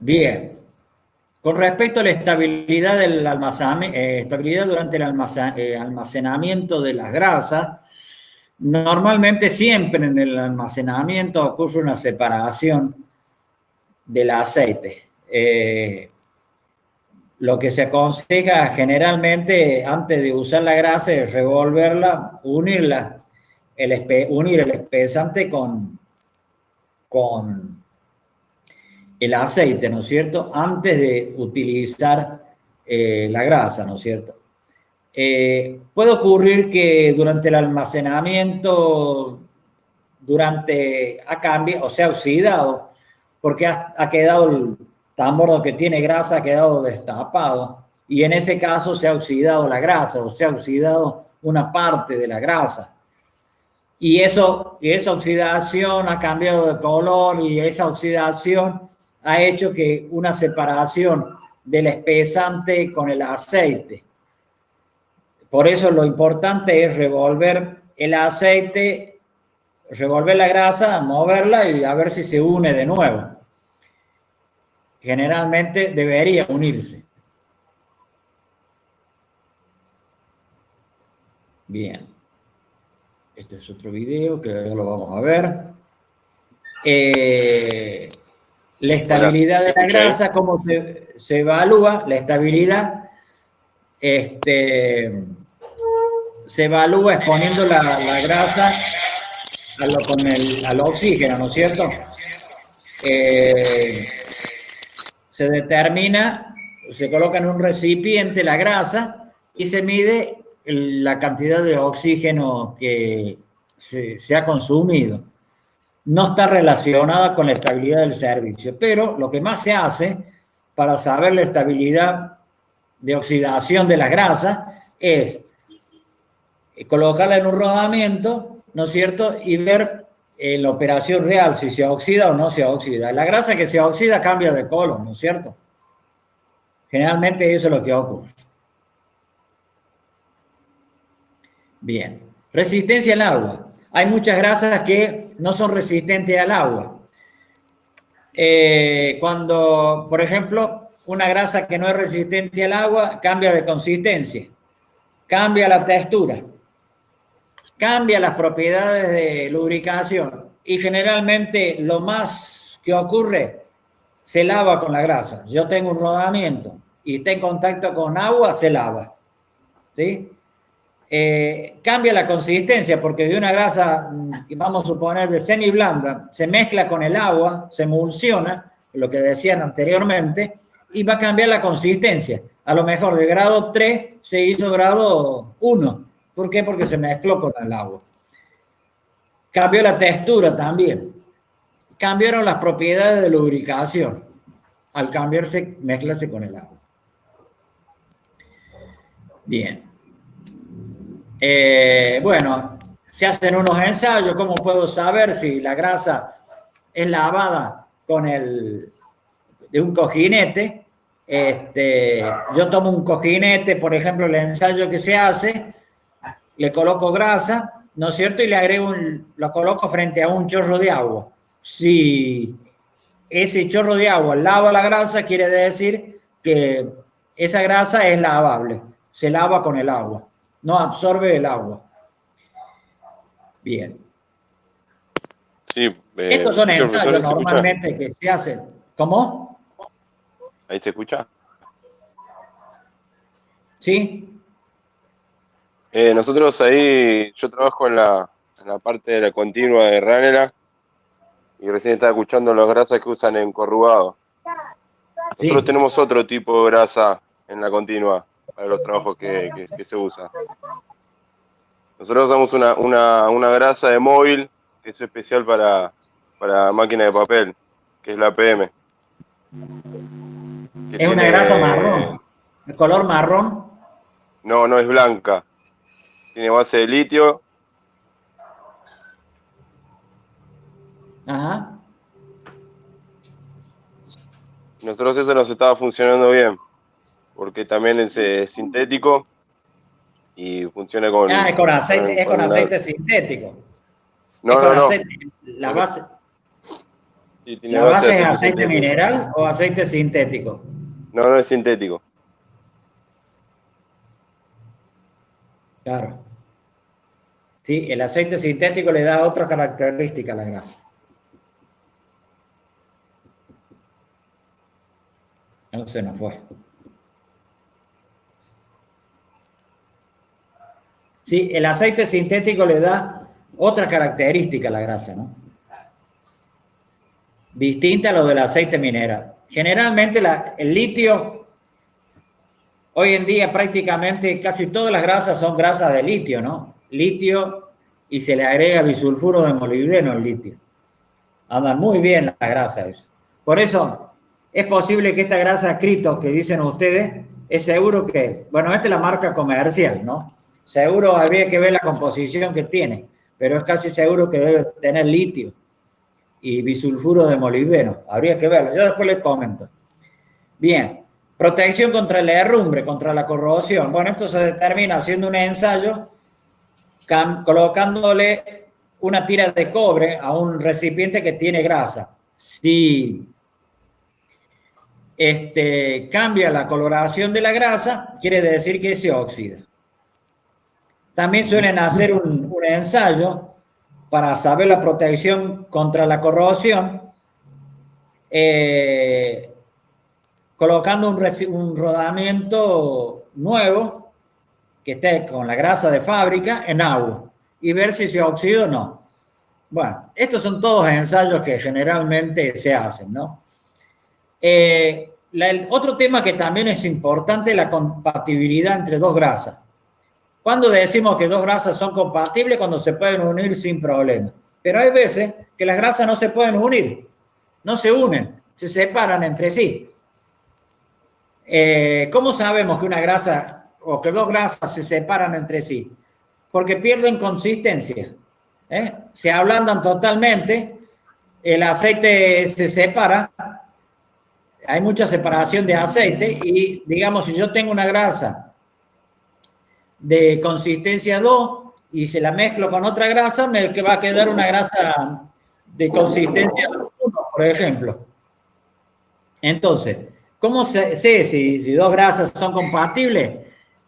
Bien. Con respecto a la estabilidad del estabilidad durante el almacenamiento de las grasas, normalmente siempre en el almacenamiento ocurre una separación del aceite. Lo que se aconseja generalmente antes de usar la grasa es revolverla, unirla, unir el espesante con el aceite, ¿no es cierto? Antes de utilizar la grasa, ¿no es cierto? Puede ocurrir que durante el almacenamiento, ha cambiado, o sea, oxidado, porque ha quedado el tambor que tiene grasa, ha quedado destapado, y en ese caso se ha oxidado la grasa, o se ha oxidado una parte de la grasa. Y esa oxidación ha cambiado de color y esa oxidación ha hecho que una separación del espesante con el aceite. Por eso lo importante es revolver el aceite, revolver la grasa, moverla y a ver si se une de nuevo. Generalmente debería unirse. Bien. Este es otro video que ahora lo vamos a ver. La estabilidad de la grasa, ¿cómo se evalúa? La estabilidad se evalúa exponiendo la grasa al oxígeno, ¿no es cierto? Se determina, se coloca en un recipiente la grasa y se mide la cantidad de oxígeno que se ha consumido. No está relacionada con la estabilidad del servicio, pero lo que más se hace para saber la estabilidad de oxidación de las grasas es colocarla en un rodamiento, ¿no es cierto? Y ver la operación real, si se oxida o no se oxida. La grasa que se oxida cambia de color, ¿no es cierto? Generalmente eso es lo que ocurre. Bien. Resistencia al agua. Hay muchas grasas que no son resistentes al agua. Cuando, por ejemplo, una grasa que no es resistente al agua cambia de consistencia, cambia la textura, cambia las propiedades de lubricación y generalmente lo más que ocurre se lava con la grasa. Yo tengo un rodamiento y está en contacto con agua, se lava. ¿Sí? Cambia la consistencia porque de una grasa, vamos a suponer de semiblanda, se mezcla con el agua, se emulsiona, lo que decían anteriormente, y va a cambiar la consistencia. A lo mejor de grado 3 se hizo grado 1. ¿Por qué? Porque se mezcló con el agua. Cambió la textura también. Cambiaron las propiedades de lubricación al mezclarse con el agua. Bien. Bueno, se hacen unos ensayos. ¿Cómo puedo saber si la grasa es lavada de un cojinete? Yo tomo un cojinete, por ejemplo, el ensayo que se hace, le coloco grasa, ¿no es cierto? Y le agrego lo coloco frente a un chorro de agua. Si ese chorro de agua lava la grasa, quiere decir que esa grasa es lavable, se lava con el agua, no absorbe el agua. Bien. Sí, Estos son profesor, ensayos ¿se escucha? normalmente que se hacen. ¿Cómo? ¿Ahí se escucha? ¿Sí? Nosotros ahí, yo trabajo en la parte de la continua de Ranela y recién estaba escuchando las grasas que usan en corrugado. Nosotros Sí. tenemos otro tipo de grasa en la continua para los trabajos que se usa. Nosotros usamos una grasa de móvil que es especial para máquina de papel, que es la PM. Que Es una grasa marrón, de color marrón. No es blanca. Tiene base de litio. Ajá. Nosotros eso nos estaba funcionando bien, porque también es sintético y funciona con, Ah, es con una... aceite sintético. Es con No. aceite. La base, Sí, tiene ¿la base de base es aceite aceite sintético. mineral o aceite sintético? No es sintético. Claro. Sí, el aceite sintético le da otra característica a la grasa. No se nos fue. Sí, el aceite sintético le da otra característica a la grasa, ¿no? Distinta a lo del aceite mineral. Generalmente el litio, hoy en día prácticamente casi todas las grasas son grasas de litio, ¿no? Litio y se le agrega bisulfuro de molibdeno al litio. Andan muy bien las grasas. Por eso es posible que esta grasa Critos que dicen ustedes, es seguro que, bueno, esta es la marca comercial, ¿no? Seguro habría que ver la composición que tiene, pero es casi seguro que debe tener litio y bisulfuro de molibdeno. Habría que verlo. Yo después les comento. Bien. Protección contra la herrumbre, contra la corrosión. Bueno, esto se determina haciendo un ensayo colocándole una tira de cobre a un recipiente que tiene grasa. Si cambia la coloración de la grasa, quiere decir que se oxida. También suelen hacer un ensayo para saber la protección contra la corrosión, colocando un rodamiento nuevo que esté con la grasa de fábrica en agua y ver si se oxida o no. Bueno, estos son todos ensayos que generalmente se hacen, ¿no? Otro tema que también es importante es la compatibilidad entre dos grasas. Cuando decimos que dos grasas son compatibles, cuando se pueden unir sin problema. Pero hay veces que las grasas no se pueden unir, no se unen, se separan entre sí. ¿Cómo sabemos que una grasa o que dos grasas se separan entre sí? Porque pierden consistencia. Se ablandan totalmente, el aceite se separa, hay mucha separación de aceite y digamos si yo tengo una grasa de consistencia 2 y se la mezclo con otra grasa, me va a quedar una grasa de consistencia 1, por ejemplo. Entonces, ¿cómo sé si dos grasas son compatibles?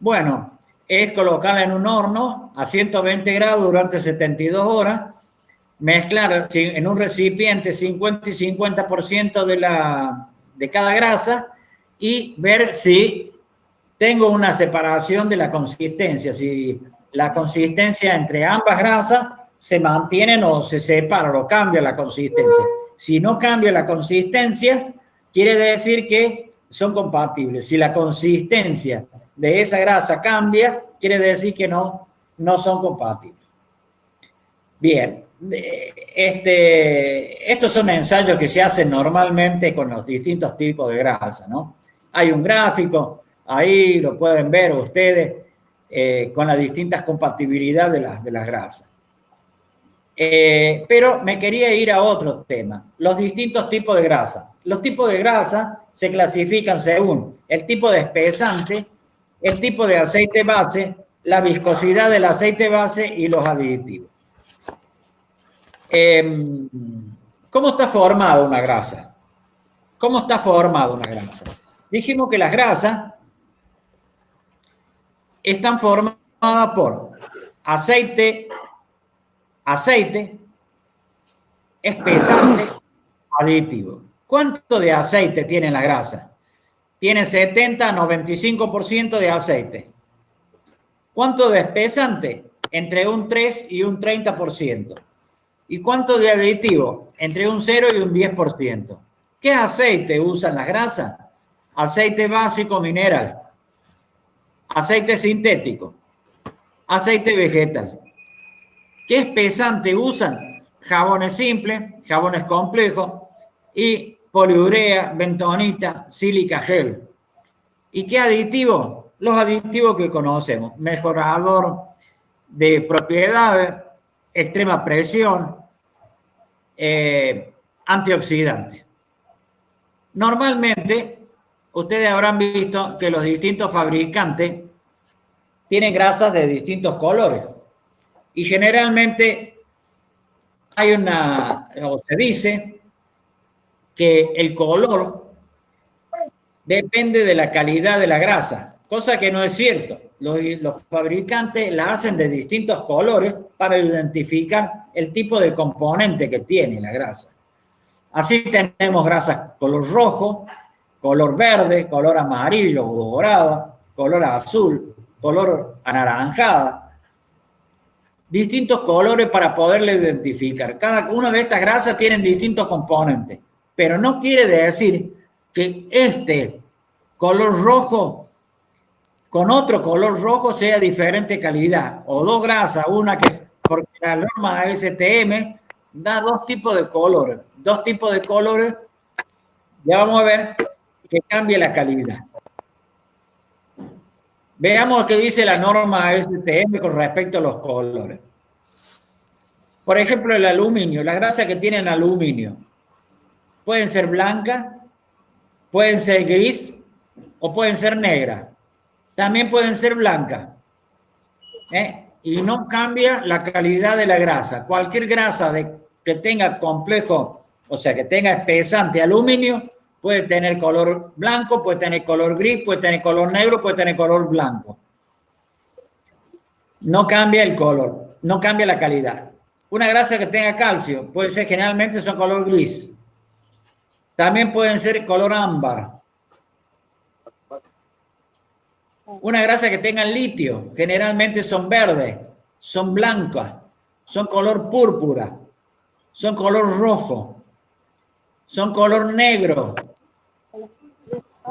Bueno, es colocarla en un horno a 120 grados durante 72 horas, mezclar en un recipiente 50 y 50% de cada grasa y ver si tengo una separación de la consistencia, si la consistencia entre ambas grasas se mantienen o se separan o cambia la consistencia. Si no cambia la consistencia, quiere decir que son compatibles. Si la consistencia de esa grasa cambia, quiere decir que no son compatibles. Bien, estos son ensayos que se hacen normalmente con los distintos tipos de grasa, ¿no? Hay un gráfico, ahí lo pueden ver ustedes, con las distintas compatibilidades de las grasas. Pero me quería ir a otro tema, los distintos tipos de grasa. Los tipos de grasa se clasifican según el tipo de espesante, el tipo de aceite base, la viscosidad del aceite base y los aditivos. ¿Cómo está formada una grasa? ¿Cómo está formada una grasa? Dijimos que las grasas están formadas por aceite, espesante, aditivo. ¿Cuánto de aceite tiene la grasa? Tiene 70-95% de aceite. ¿Cuánto de espesante? Entre un 3 y un 30%. ¿Y cuánto de aditivo? Entre un 0 y un 10%. ¿Qué aceite usan las grasas? Aceite básico mineral, aceite sintético, aceite vegetal. ¿Qué espesante usan? Jabones simples, jabones complejos y poliurea, bentonita, sílica gel. ¿Y qué aditivo? Los aditivos que conocemos: mejorador de propiedades, extrema presión, antioxidante. Normalmente, ustedes habrán visto que los distintos fabricantes tienen grasas de distintos colores. Y generalmente hay o se dice que el color depende de la calidad de la grasa, cosa que no es cierto. Los fabricantes la hacen de distintos colores para identificar el tipo de componente que tiene la grasa. Así tenemos grasas color rojo, color verde, color amarillo o dorado, color azul, color anaranjada. Distintos colores para poderle identificar. Cada una de estas grasas tienen distintos componentes, pero no quiere decir que este color rojo con otro color rojo sea diferente calidad, o dos grasas, una que, porque la norma ASTM da dos tipos de colores, ya vamos a ver que cambia la calidad. Veamos qué dice la norma ASTM con respecto a los colores. Por ejemplo, el aluminio, las grasas que tienen aluminio pueden ser blancas, pueden ser gris o pueden ser negras. También pueden ser blancas. Y no cambia la calidad de la grasa. Cualquier grasa que tenga complejo, o sea, que tenga espesante aluminio, puede tener color blanco, puede tener color gris, puede tener color negro, puede tener color blanco. No cambia el color, no cambia la calidad. Una grasa que tenga calcio puede ser, generalmente son color gris. También pueden ser color ámbar. Una grasa que tenga litio, generalmente son verdes, son blancas, son color púrpura, son color rojo, son color negro,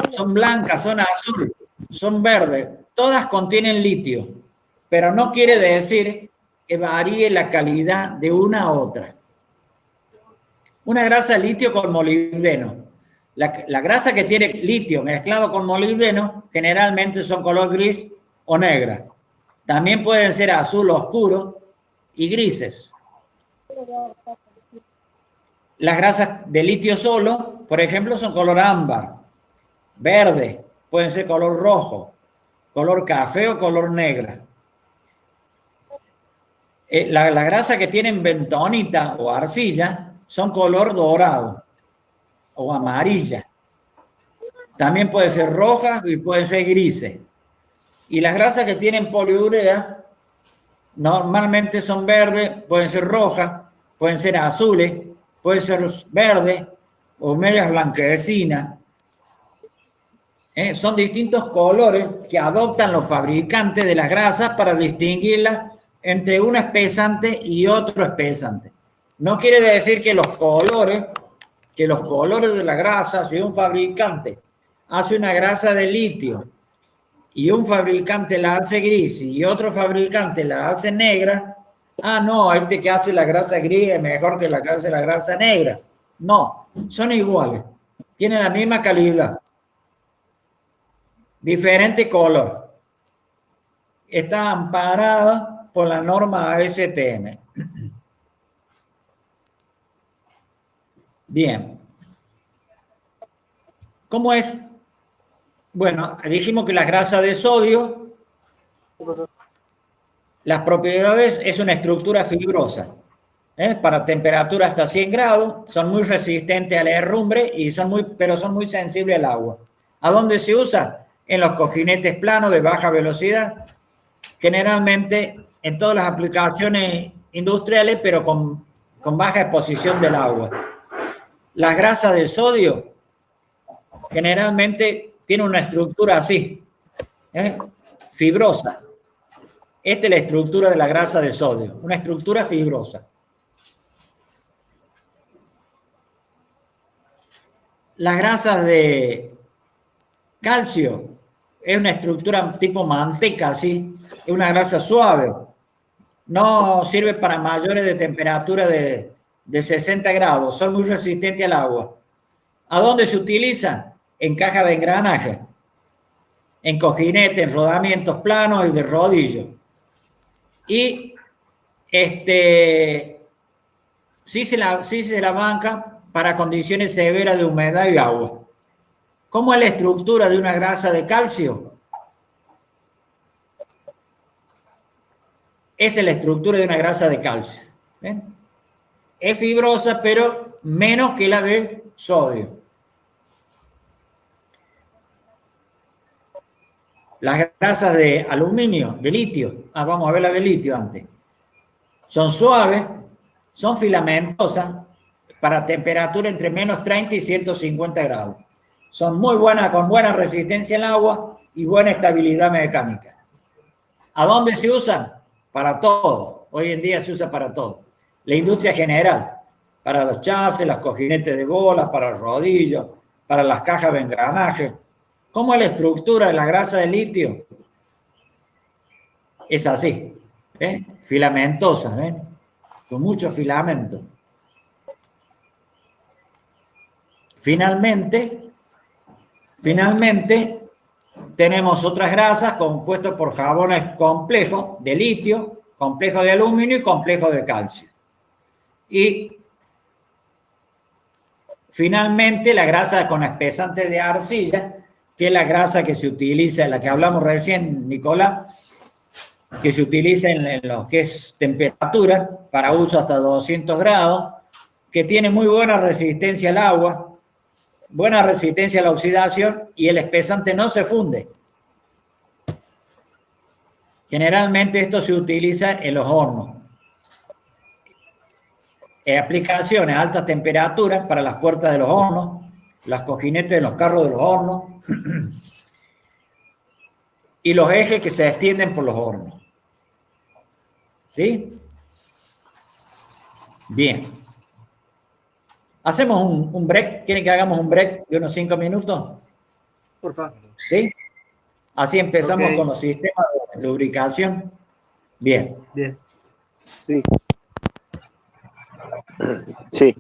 son blancas, son azul, son verdes. Todas contienen litio, pero no quiere decir que varíe la calidad de una a otra. Una grasa de litio con molibdeno. La grasa que tiene litio mezclado con molibdeno generalmente son color gris o negra. También pueden ser azul oscuro y grises. Las grasas de litio solo, por ejemplo, son color ámbar, verde, pueden ser color rojo, color café o color negra. La grasa que tienen bentonita o arcilla son color dorado o amarilla. También puede ser roja y pueden ser grises. Y las grasas que tienen poliurea normalmente son verdes, pueden ser rojas, pueden ser azules, pueden ser verdes o medias blanquecinas. Son distintos colores que adoptan los fabricantes de las grasas para distinguirlas entre un espesante y otro espesante. No quiere decir que los colores de la grasa, si un fabricante hace una grasa de litio y un fabricante la hace gris y otro fabricante la hace negra, no, este que hace la grasa gris es mejor que la que hace la grasa negra. No, son iguales, tienen la misma calidad, diferente color. Está amparada por la norma ASTM. Bien. ¿Cómo es? Bueno, dijimos que las grasas de sodio, las propiedades es una estructura fibrosa. Para temperatura hasta 100 grados, son muy resistentes a la herrumbre, pero son muy sensibles al agua. ¿A dónde se usa? En los cojinetes planos de baja velocidad, generalmente en todas las aplicaciones industriales, pero con baja exposición del agua. Las grasas de sodio generalmente tienen una estructura así, fibrosa. Esta es la estructura de la grasa de sodio, una estructura fibrosa. Las grasas de calcio es una estructura tipo manteca, así, es una grasa suave. No sirve para mayores de temperatura de 60 grados, son muy resistentes al agua. ¿A dónde se utilizan? En caja de engranaje, en cojinetes, en rodamientos planos y de rodillo. Y sí se la banca para condiciones severas de humedad y agua. ¿Cómo es la estructura de una grasa de calcio? Esa es la estructura de una grasa de calcio. ¿Ven? Es fibrosa, pero menos que la de sodio. Las grasas de aluminio, de litio, vamos a ver la de litio antes. Son suaves, son filamentosas, para temperatura entre menos 30 y 150 grados. Son muy buenas, con buena resistencia al agua y buena estabilidad mecánica. ¿A dónde se usan? Para todo. Hoy en día se usa para todo. La industria general, para los chasis, las cojinetes de bolas, para los rodillos, para las cajas de engranaje. ¿Cómo es la estructura de la grasa de litio? Es así, filamentosa, con mucho filamento. Finalmente, tenemos otras grasas compuestas por jabones complejos de litio, complejo de aluminio y complejo de calcio. Y finalmente la grasa con espesante de arcilla, que es la grasa que se utiliza, la que hablamos recién, Nicolás, que se utiliza en lo que es temperatura, para uso hasta 200 grados, que tiene muy buena resistencia al agua, buena resistencia a la oxidación y el espesante no se funde. Generalmente esto se utiliza en los hornos. Aplicaciones a altas temperaturas para las puertas de los hornos, las cojinetes de los carros de los hornos y los ejes que se extienden por los hornos. ¿Sí? Bien. ¿Hacemos un break? ¿Quieren que hagamos un break de unos 5 minutos? Por favor. ¿Sí? Así empezamos Ok. con los sistemas de lubricación. Bien. Bien. Sí. Sí.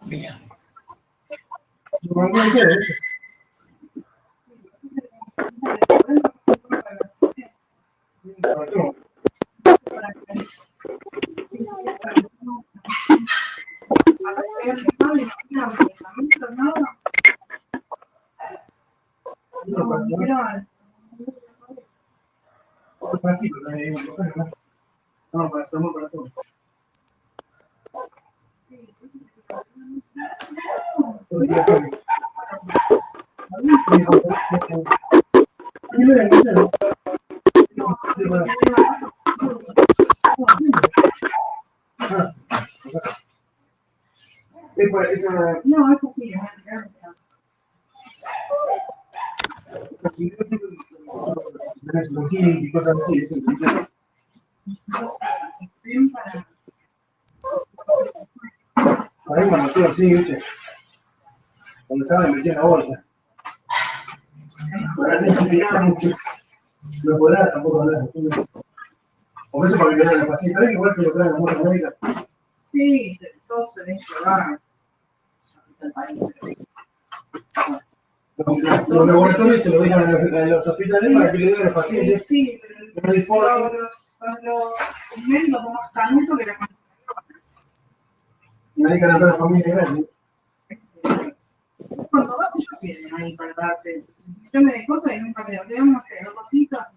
Bien. No, eso sí, Ahí cuando estuvo así, ¿viste? Cuando estaba metido en la bolsa. Para no explicar mucho. No podrá tampoco hablar. O eso para liberar la paciente. ¿Sabes que igual te lo traen a la muerte médica? sí, todos se ven llevar. Los laboratorios se lo dejan a los hospitales para que le den a los pacientes. Sí, pero los médicos son más canutos que la Nadie can hacer a la familia grande. cuando vas, ellos tienen ahí para darte. Yo me de cosas y nunca te dan, no sé, dos cositas.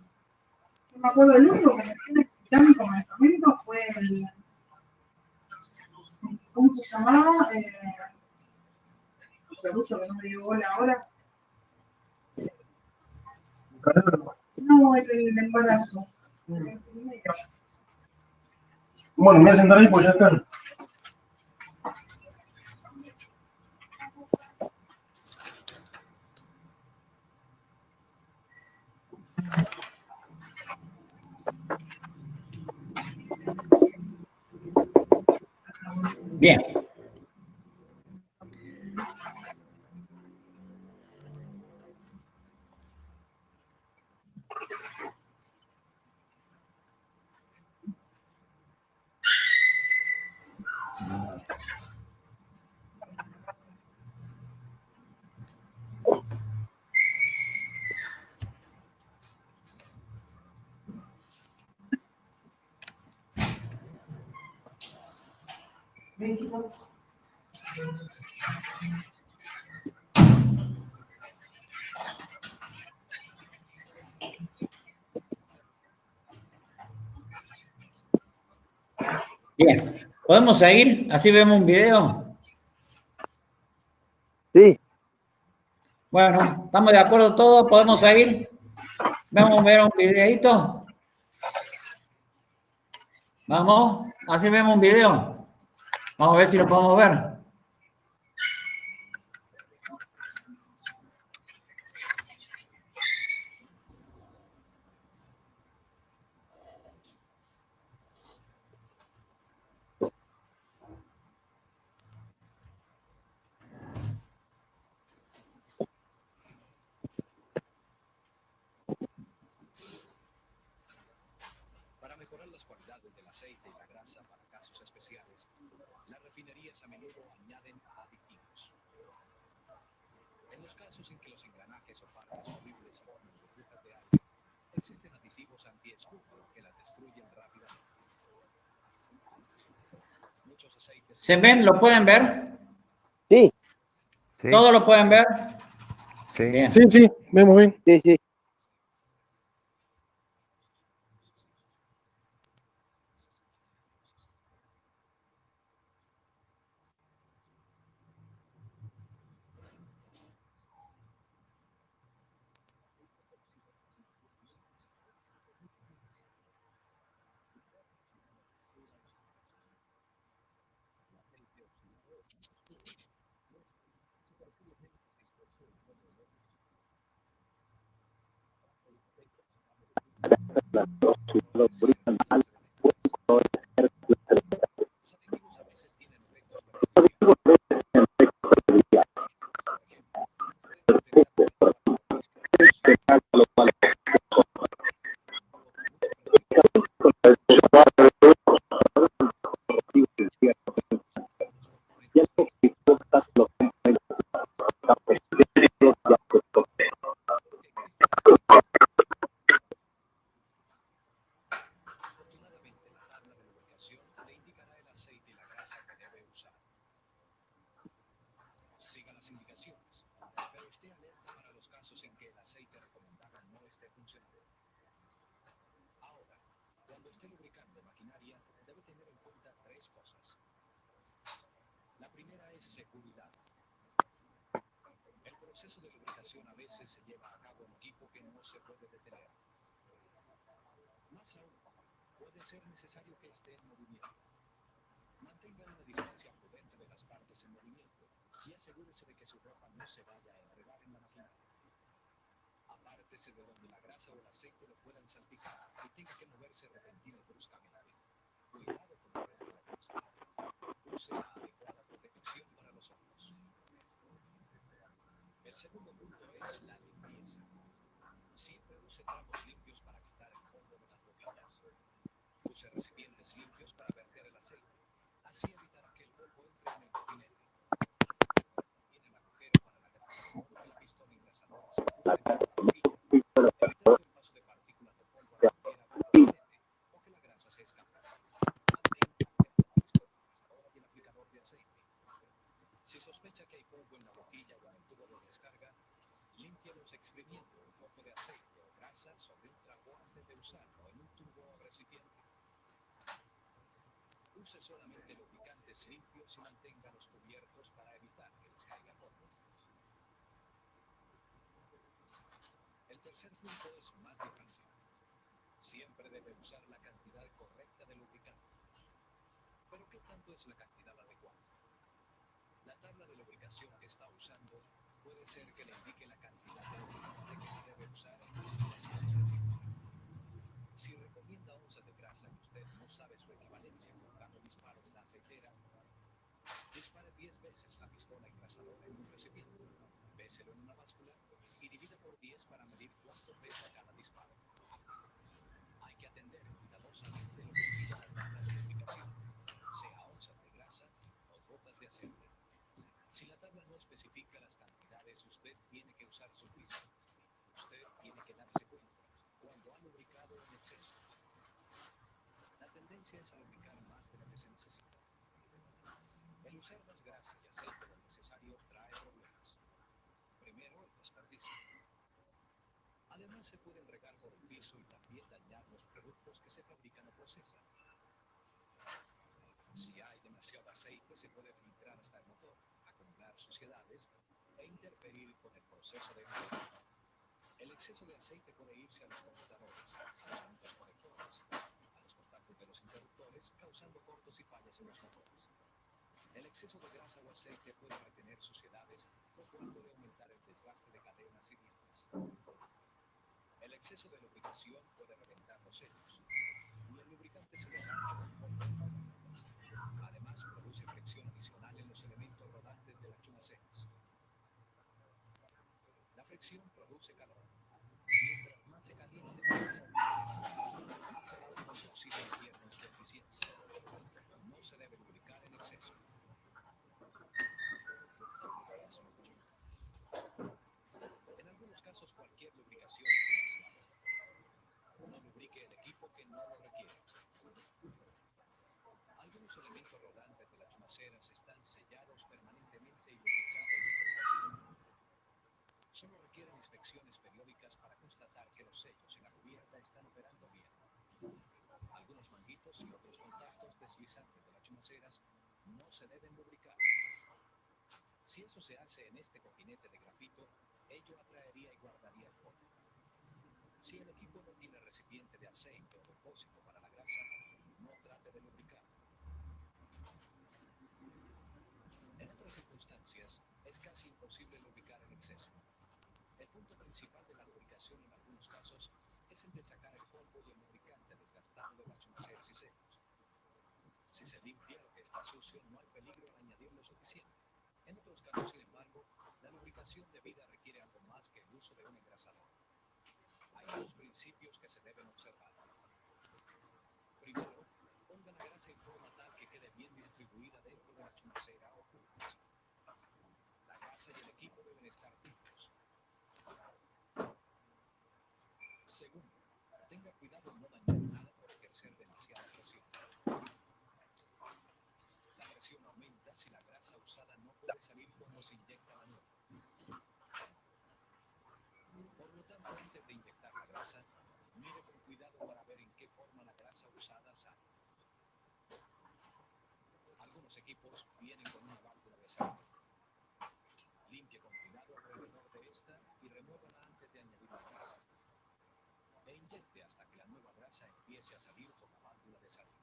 No me acuerdo, el único que me tiene explicando con medicamentos fue el. ¿Cómo se llamaba? El ruso que no me dio bola ahora. No, el del embarazo. Bueno, me voy a sentar ahí, pues ya están. Bien. Bien. ¿Podemos seguir? Así vemos un video. Sí, Bueno, ¿estamos de acuerdo todos? ¿Podemos seguir? Vamos a ver un videito. Vamos, así vemos un video. Vamos a ver si lo podemos ver. Para mejorar las cualidades del aceite y la grasa para casos especiales, las refinerías a menudo añaden aditivos. En los casos en que los engranajes o partes movibles forman burbujas de aire, existen aditivos anti-esputo que las destruyen rápidamente. Muchos aceites... ¿Se ven? ¿Lo pueden ver? sí, Sí, ¿Todos lo pueden ver? sí. Bien. Sí, sí, vemos bien. sí, sí. Afortunadamente, la tabla de lubricación le indicará el aceite y la grasa que debe usar. Siga las indicaciones, pero esté alerta para los casos en que el aceite recomendado no esté funcionando. Ahora, cuando esté lubricando maquinaria, debe tener en cuenta tres cosas. La primera es seguridad. El proceso de lubricación a veces se lleva a cabo en equipo que no se puede detener. Más aún, puede ser necesario que esté en movimiento. Mantenga una distancia prudente de las partes en movimiento y asegúrese de que su ropa no se vaya a enredar en la maquinaria. Apártese de donde la grasa o el aceite lo puedan salpicar y tenga que moverse repentino y bruscamente. Cuidado con la respiración. Use la adecuada protección para los ojos. El segundo punto es la limpieza. Siempre use trapos limpios para quitar el polvo de las boquillas. Use recipientes limpios para verter el aceite. Así evitará que el polvo entre en el gabinete. Tiene el agujero para la grasa, de modo que la pistola engrasadora se ajuste en la boquilla, evitando el paso de partículas de polvo a la manguera del gabinete o que la grasa se escape. Mantenga abierta la pistola engrasadora y el aplicador de aceite. Si sospecha que hay polvo en la boquilla o en el tubo de descarga, límpialos exprimiendo un poco de aceite o grasa sobre un trapo antes de usarlo en un tubo o recipiente. Use solamente lubricantes limpios y manténgalos cubiertos para evitar que les caiga polvo. El tercer punto es más difícil. Siempre debe usar la cantidad correcta de lubricante. ¿Pero qué tanto es la cantidad adecuada? La tabla de lubricación que está usando puede ser que le indique la cantidad de lubricante que se debe usar en una situación específica. Si recomienda onzas de grasa y usted no sabe su equivalencia con cada disparo de la aceitera, dispare 10 veces la pistola engrasadora en un recipiente, péselo en una báscula y divida por 10 para medir cuánto pesa cada disparo. Hay que atender cuidadosamente lo que indica la tabla de lubricación, sea onzas de grasa o gotas de aceite. Si la tabla no especifica las cantidades, usted tiene que usar su juicio. Usted tiene que darse cuenta cuando ha lubricado en exceso. La tendencia es a lubricar más de lo que se necesita. El usar más grasa y aceite de lo necesario trae problemas. Primero, el desperdicio. Además, se pueden regar por el piso y también dañar los productos que se fabrican o procesan. Si hay demasiado aceite, se puede filtrar hasta el motor, acumular suciedades e interferir con el proceso de enfriamiento. El exceso de aceite puede irse a los computadores, a los juntos conectores, a los contactos de los interruptores, causando cortos y fallas en los motores. El exceso de grasa o aceite puede retener suciedades, lo cual puede aumentar el desgaste de cadenas y dientes. El exceso de lubricación puede reventar los sellos, y el lubricante se derrama con polvo. Además, produce fricción adicional en los elementos rodantes de las chumaceras. La fricción produce calor. Mientras más se caliente, más se oxida inviernos de eficiencia. No se debe lubricar en exceso. En algunos casos, cualquier lubricación es demasiado. No lubrique el equipo que no lo requiere. Algunos elementos rodantes de las chumaceras están sellados permanentemente y lubricados. Solo requieren inspecciones periódicas para constatar que los sellos en la cubierta están operando bien. Algunos manguitos y otros contactos deslizantes de las chumaceras no se deben lubricar. Si eso se hace en este cojinete de grafito, ello atraería y guardaría el polvo. Si el equipo no tiene recipiente de aceite o depósito para la grasa, no trate de lubricar. En otras circunstancias, es casi imposible lubricar en exceso. El punto principal de la lubricación en algunos casos es el de sacar el polvo y el lubricante desgastado de las chumaceras y sellos. Si se limpia lo que está sucio, no hay peligro en añadir lo suficiente. En otros casos, sin embargo, la lubricación debida requiere algo más que el uso de un engrasador. Hay dos principios que se deben observar. Primero, ponga la grasa en forma tal que quede bien distribuida dentro de la chumacera o curvas. La grasa y el equipo deben estar limpios. Segundo, tenga cuidado en no dañar nada por ejercer demasiada presión. La presión aumenta si la grasa usada no puede salir cuando se inyecta la nueva. Por lo tanto, antes de inyectar la grasa, mire con cuidado para ver en qué forma la grasa usada sale. Algunos equipos vienen con una válvula de salida. Limpie con cuidado alrededor de esta y remuévala antes de añadir la grasa. E inyecte hasta que la nueva grasa empiece a salir por la válvula de salida.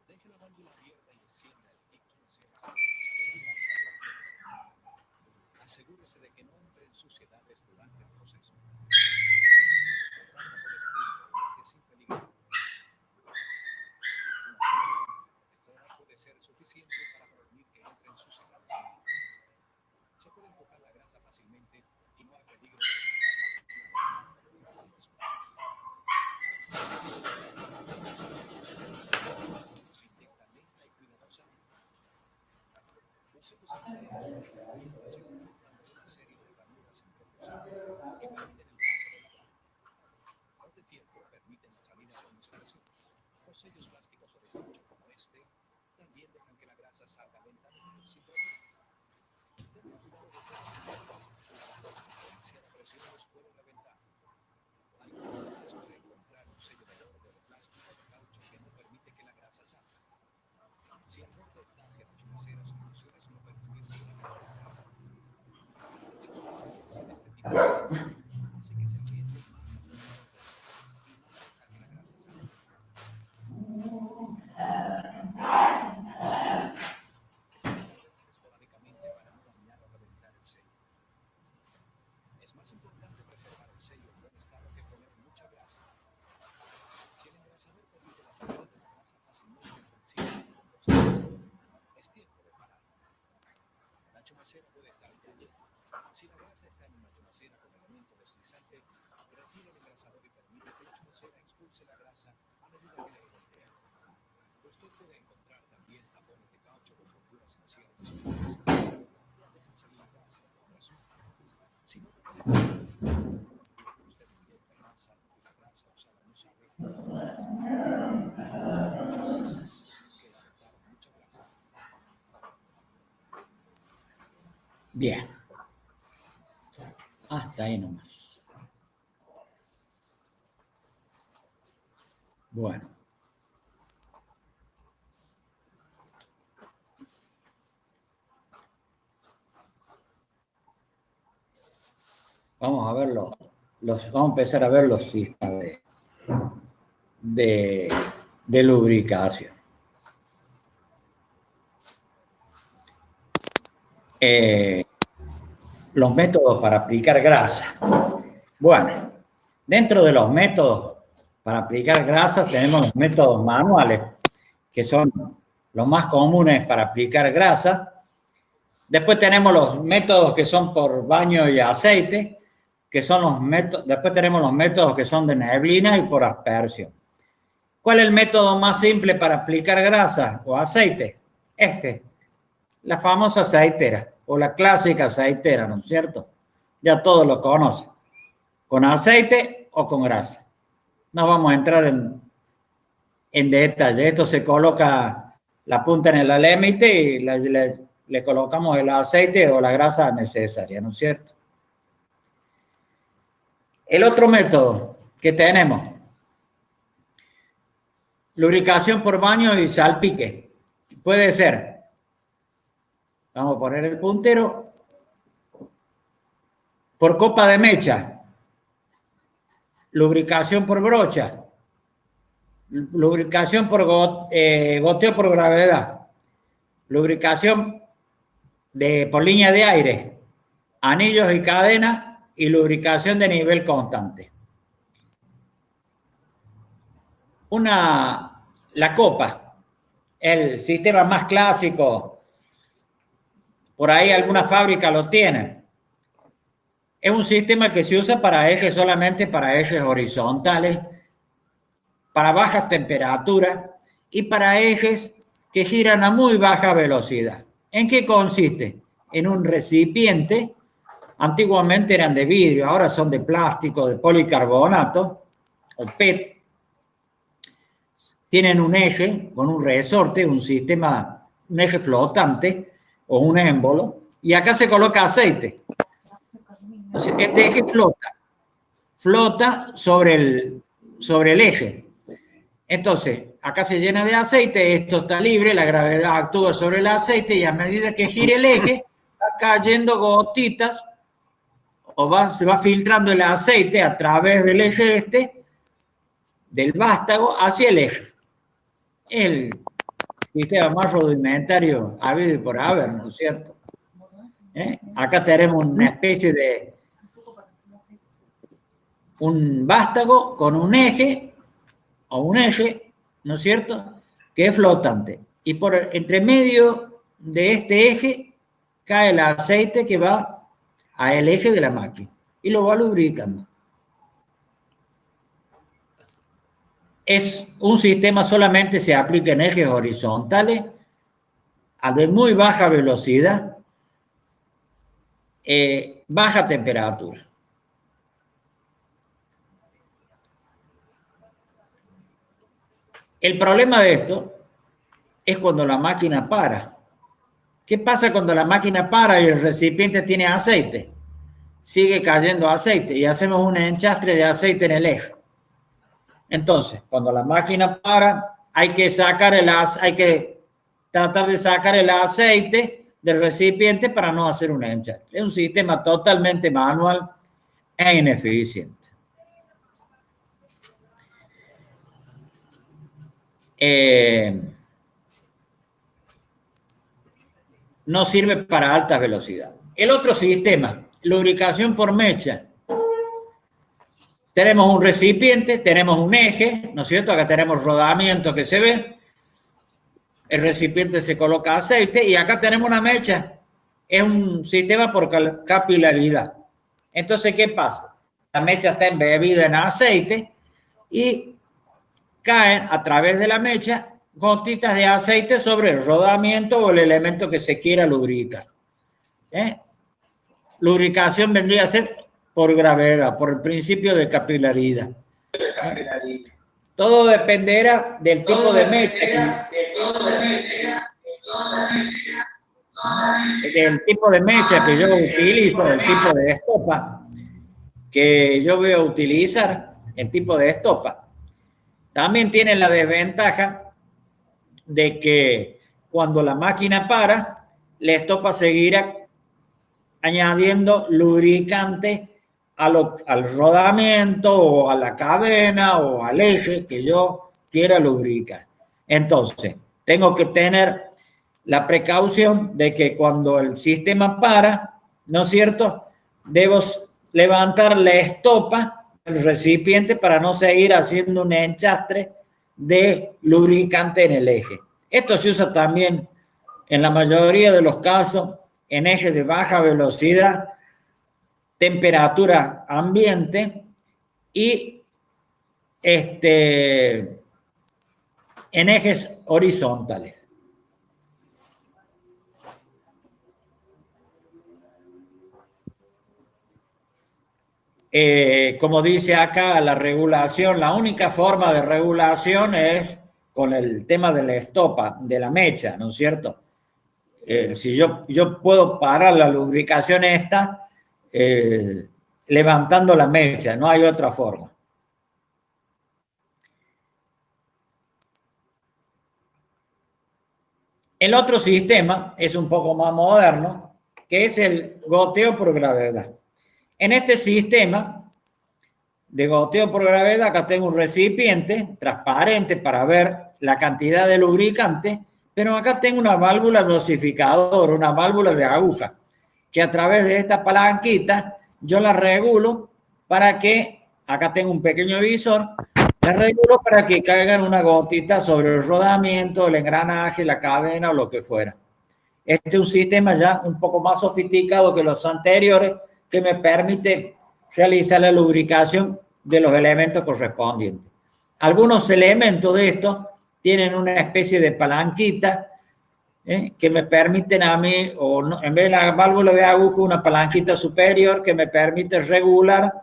Deje la válvula abierta y encienda el kit chumacera. Asegúrese de que no entren suciedades durante el proceso. Sin peligro. Una puede ser suficiente para prevenir que entren suciedades. Se puede empujar la grasa fácilmente y no hay peligro de se inyecta lenta y cuidadosamente. Los sellos se enfrentan una serie de ranuras improvisadas que permiten el paso de la válvula. Los de fierro permiten la salida con discreción. Los sellos plásticos o de caucho como este también dejan que la grasa salga lentamente sin problema. Tenga cuidado de demasiada presión los puede reventar. Hay veces puede encontrar un sello de borde de plástico o de caucho que no permite que la grasa salga. Si el borde está hacia la chumacera, su función es no permitir que la grasa salga. Si no se en este tipo de hace que se apriete más alrededor y no deja que la grasa salga. Esporádicamente para no dañar o reventar el sello. Es más importante preservar el sello en buen estado que poner mucha grasa. Si el engrasador permite la salida de la grasa fácilmente al principio, es tiempo de parar. La chumacera puede estar ya llena. Si la grasa está en una chumacera con elemento deslizante, retire el engrasador y permite que la chumacera expulse la grasa a medida que le golpea. Usted puede encontrar también tapones de caucho con molduras en cierres. Dejan salir la grasa con razón. Si no puede usted inyecta grasa y la grasa usada no sale, queda botar mucha grasa. Bien. Hasta ahí nomás. Bueno. Vamos a verlo. Vamos a empezar a ver los sistemas de lubricación. Los métodos para aplicar grasa. Bueno, dentro de los métodos para aplicar grasas tenemos los métodos manuales, que son los más comunes para aplicar grasa. Después tenemos los métodos que son por baño y aceite, que son los métodos. Después tenemos los métodos que son de neblina y por aspersión. ¿Cuál es el método más simple para aplicar grasa o aceite? La famosa aceitera o la clásica aceitera, ¿no es cierto? Ya todos lo conocen. Con aceite o con grasa. No vamos a entrar en detalle. Esto se coloca la punta en el alémite y le colocamos el aceite o la grasa necesaria, ¿no es cierto? El otro método que tenemos, lubricación por baño y salpique. Puede ser, vamos a poner el puntero, por copa de mecha, lubricación por brocha, lubricación por goteo por gravedad, lubricación por línea de aire, anillos y cadenas y lubricación de nivel constante. La copa, el sistema más clásico, por ahí algunas fábricas lo tienen. Es un sistema que se usa para ejes, solamente para ejes horizontales, para bajas temperaturas y para ejes que giran a muy baja velocidad. ¿En qué consiste? En un recipiente, antiguamente eran de vidrio, ahora son de plástico, de policarbonato o PET. Tienen un eje con un resorte, un eje flotante o un émbolo, y acá se coloca aceite. Entonces, este eje flota sobre el eje. Entonces, acá se llena de aceite, esto está libre, la gravedad actúa sobre el aceite y a medida que gire el eje, va cayendo gotitas se va filtrando el aceite a través del eje del vástago hacia el eje. El sistema más rudimentario habido y por haber, ¿no es cierto? Acá tenemos una especie de un vástago con un eje, ¿no es cierto?, que es flotante. Y entre medio de este eje cae el aceite que va al eje de la máquina y lo va lubricando. Es un sistema, solamente se aplica en ejes horizontales a de muy baja velocidad, baja temperatura. El problema de esto es cuando la máquina para. ¿Qué pasa cuando la máquina para y el recipiente tiene aceite? Sigue cayendo aceite y hacemos un enchastre de aceite en el eje. Entonces, cuando la máquina para, hay que tratar de sacar el aceite del recipiente para no hacer un enchastre. Es un sistema totalmente manual e ineficiente. No sirve para alta velocidad. El otro sistema, lubricación por mecha. Tenemos un recipiente, tenemos un eje, ¿no es cierto? Acá tenemos rodamiento que se ve. El recipiente se coloca aceite y acá tenemos una mecha. Es un sistema por capilaridad. Entonces, ¿qué pasa? La mecha está embebida en aceite y caen a través de la mecha gotitas de aceite sobre el rodamiento o el elemento que se quiera lubricar. Lubricación vendría a ser por gravedad, por el principio de capilaridad. Todo dependerá del tipo de mecha. Del tipo de mecha que yo utilizo, del tipo de estopa que yo voy a utilizar, el tipo de estopa. También tiene la desventaja de que cuando la máquina para, la estopa seguirá añadiendo lubricante al rodamiento o a la cadena o al eje que yo quiera lubricar. Entonces, tengo que tener la precaución de que cuando el sistema para, ¿no es cierto?, debo levantar la estopa del recipiente para no seguir haciendo un enchastre de lubricante en el eje. Esto se usa también en la mayoría de los casos en ejes de baja velocidad, temperatura ambiente y en ejes horizontales. Como dice acá, la regulación, la única forma de regulación es con el tema de la estopa, de la mecha, ¿no es cierto? Si yo puedo parar la lubricación esta levantando la mecha, no hay otra forma. El otro sistema es un poco más moderno, que es el goteo por gravedad. En este sistema de goteo por gravedad, acá tengo un recipiente transparente para ver la cantidad de lubricante, pero acá tengo una válvula dosificadora, una válvula de aguja, que a través de esta palanquita yo la regulo para que, acá tengo un pequeño visor, la regulo para que caigan una gotita sobre el rodamiento, el engranaje, la cadena o lo que fuera. Este es un sistema ya un poco más sofisticado que los anteriores, que me permite realizar la lubricación de los elementos correspondientes. Algunos elementos de estos tienen una especie de palanquita que me permiten a mí, o no, en vez de la válvula de aguja, una palanquita superior que me permite regular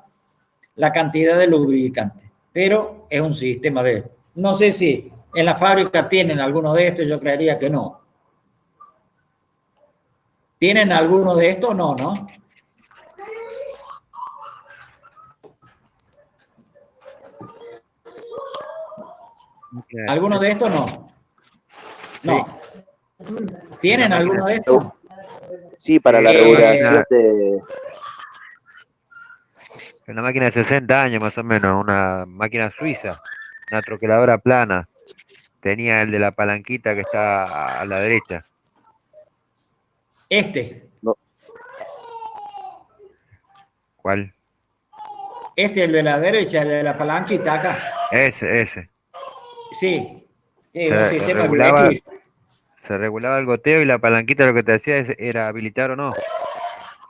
la cantidad de lubricante. Pero es un sistema de esto. No sé si en la fábrica tienen alguno de estos, yo creería que no. ¿Tienen alguno de estos? No, ¿no? ¿Alguno de estos? No. No. ¿Tienen alguno de estos? Sí, para la regulación de... Una máquina de 60 años más o menos, una máquina suiza, una troqueladora plana. Tenía el de la palanquita que está a la derecha. No. ¿Cuál? El de la derecha, el de la palanquita acá. Ese. Sí. Se regulaba el goteo y la palanquita lo que te hacía era habilitar o no.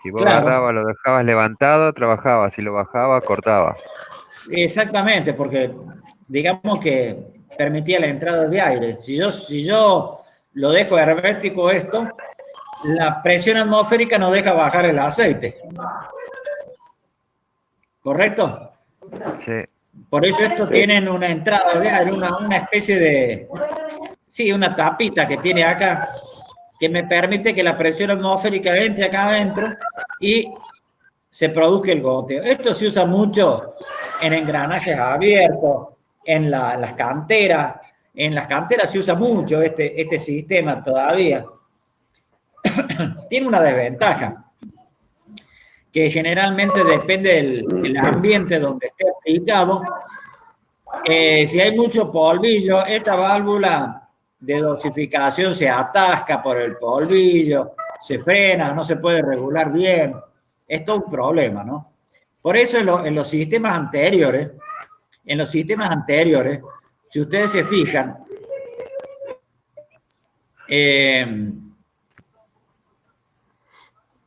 Si vos Claro. agarrabas, lo dejabas levantado, trabajaba. Si lo bajabas, cortaba. Exactamente, porque digamos que permitía la entrada de aire. Si yo lo dejo hermético esto, la presión atmosférica no deja bajar el aceite. ¿Correcto? Sí. Por eso estos tienen una entrada de aire, una especie de... Sí, una tapita que tiene acá, que me permite que la presión atmosférica entre acá adentro y se produzca el goteo. Esto se usa mucho en engranajes abiertos, en las canteras. En las canteras se usa mucho este sistema todavía. Tiene una desventaja, que generalmente depende del ambiente donde esté aplicado. Si hay mucho polvillo, esta válvula de dosificación se atasca por el polvillo, se frena, no se puede regular bien. Esto es un problema, ¿no? Por eso en los sistemas anteriores, si ustedes se fijan,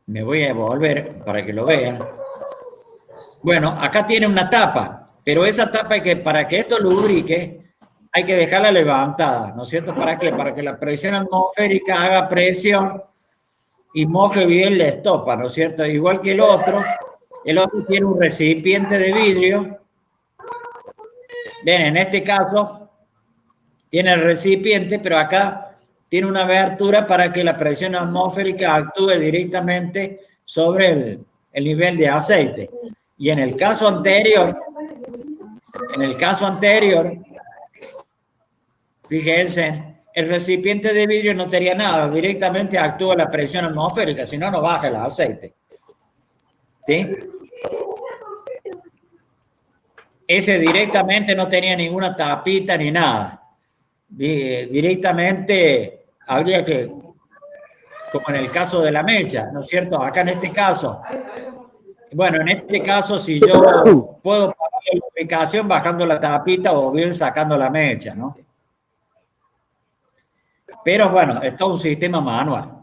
me voy a devolver para que lo vean. Bueno, acá tiene una tapa, pero esa tapa para que esto lubrique, hay que dejarla levantada, ¿no es cierto? ¿Para qué? Para que la presión atmosférica haga presión y moje bien la estopa, ¿no es cierto? Igual que el otro tiene un recipiente de vidrio. Ven, en este caso tiene el recipiente, pero acá tiene una abertura para que la presión atmosférica actúe directamente sobre el nivel de aceite. Y en el caso anterior, fíjense, el recipiente de vidrio no tenía nada, directamente actúa la presión atmosférica, si no, no baja el aceite. ¿Sí? ese directamente no tenía ninguna tapita ni nada. Directamente habría que, como en el caso de la mecha, ¿no es cierto? Acá en este caso, bueno, en este caso, si yo puedo pagar la lubricación bajando la tapita o bien sacando la mecha, ¿no? Pero bueno, esto es un sistema manual.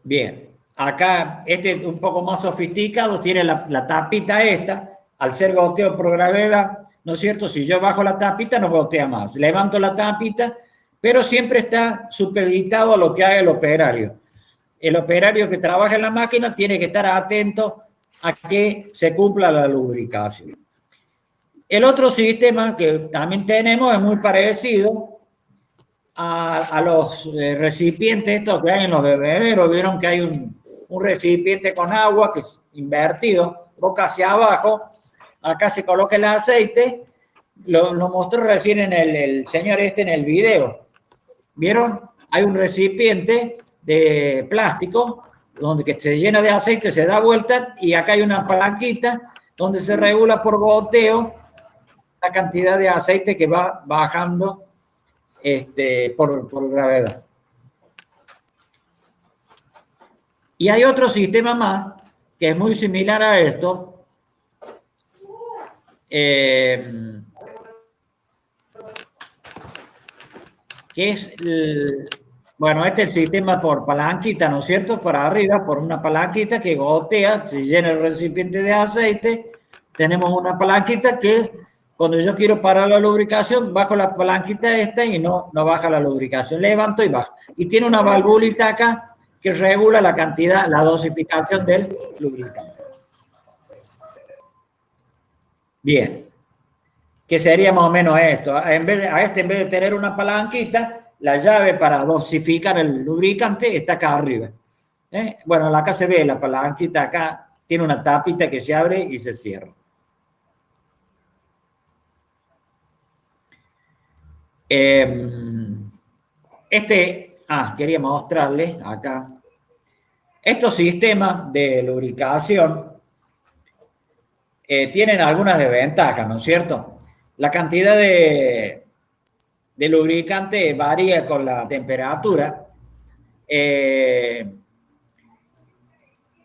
Bien, acá este es un poco más sofisticado, tiene la tapita esta, al ser goteo por gravedad, ¿no es cierto? Si yo bajo la tapita no gotea más, levanto la tapita, pero siempre está supeditado a lo que haga el operario. El operario que trabaja en la máquina tiene que estar atento a que se cumpla la lubricación. El otro sistema que también tenemos es muy parecido a los recipientes estos que hay en los bebederos. Vieron que hay un recipiente con agua que es invertido, boca hacia abajo. Acá se coloca el aceite. Lo mostró recién el señor este en el video. ¿Vieron? Hay un recipiente de plástico donde que se llena de aceite, se da vuelta y acá hay una palanquita donde se regula por goteo la cantidad de aceite que va bajando por gravedad. Y hay otro sistema más que es muy similar a esto. Que es, bueno, este es el sistema por palanquita, ¿no es cierto? Para arriba, por una palanquita que gotea, se llena el recipiente de aceite. Tenemos una palanquita que cuando yo quiero parar la lubricación, bajo la palanquita esta y no baja la lubricación. Levanto y bajo. Y tiene una valvulita acá que regula la cantidad, la dosificación del lubricante. Bien. Que sería más o menos esto. En vez de tener una palanquita, la llave para dosificar el lubricante está acá arriba. Bueno, acá se ve la palanquita, acá tiene una tapita que se abre y se cierra. Quería mostrarles acá. Estos sistemas de lubricación tienen algunas desventajas, ¿no es cierto? La cantidad de lubricante varía con la temperatura.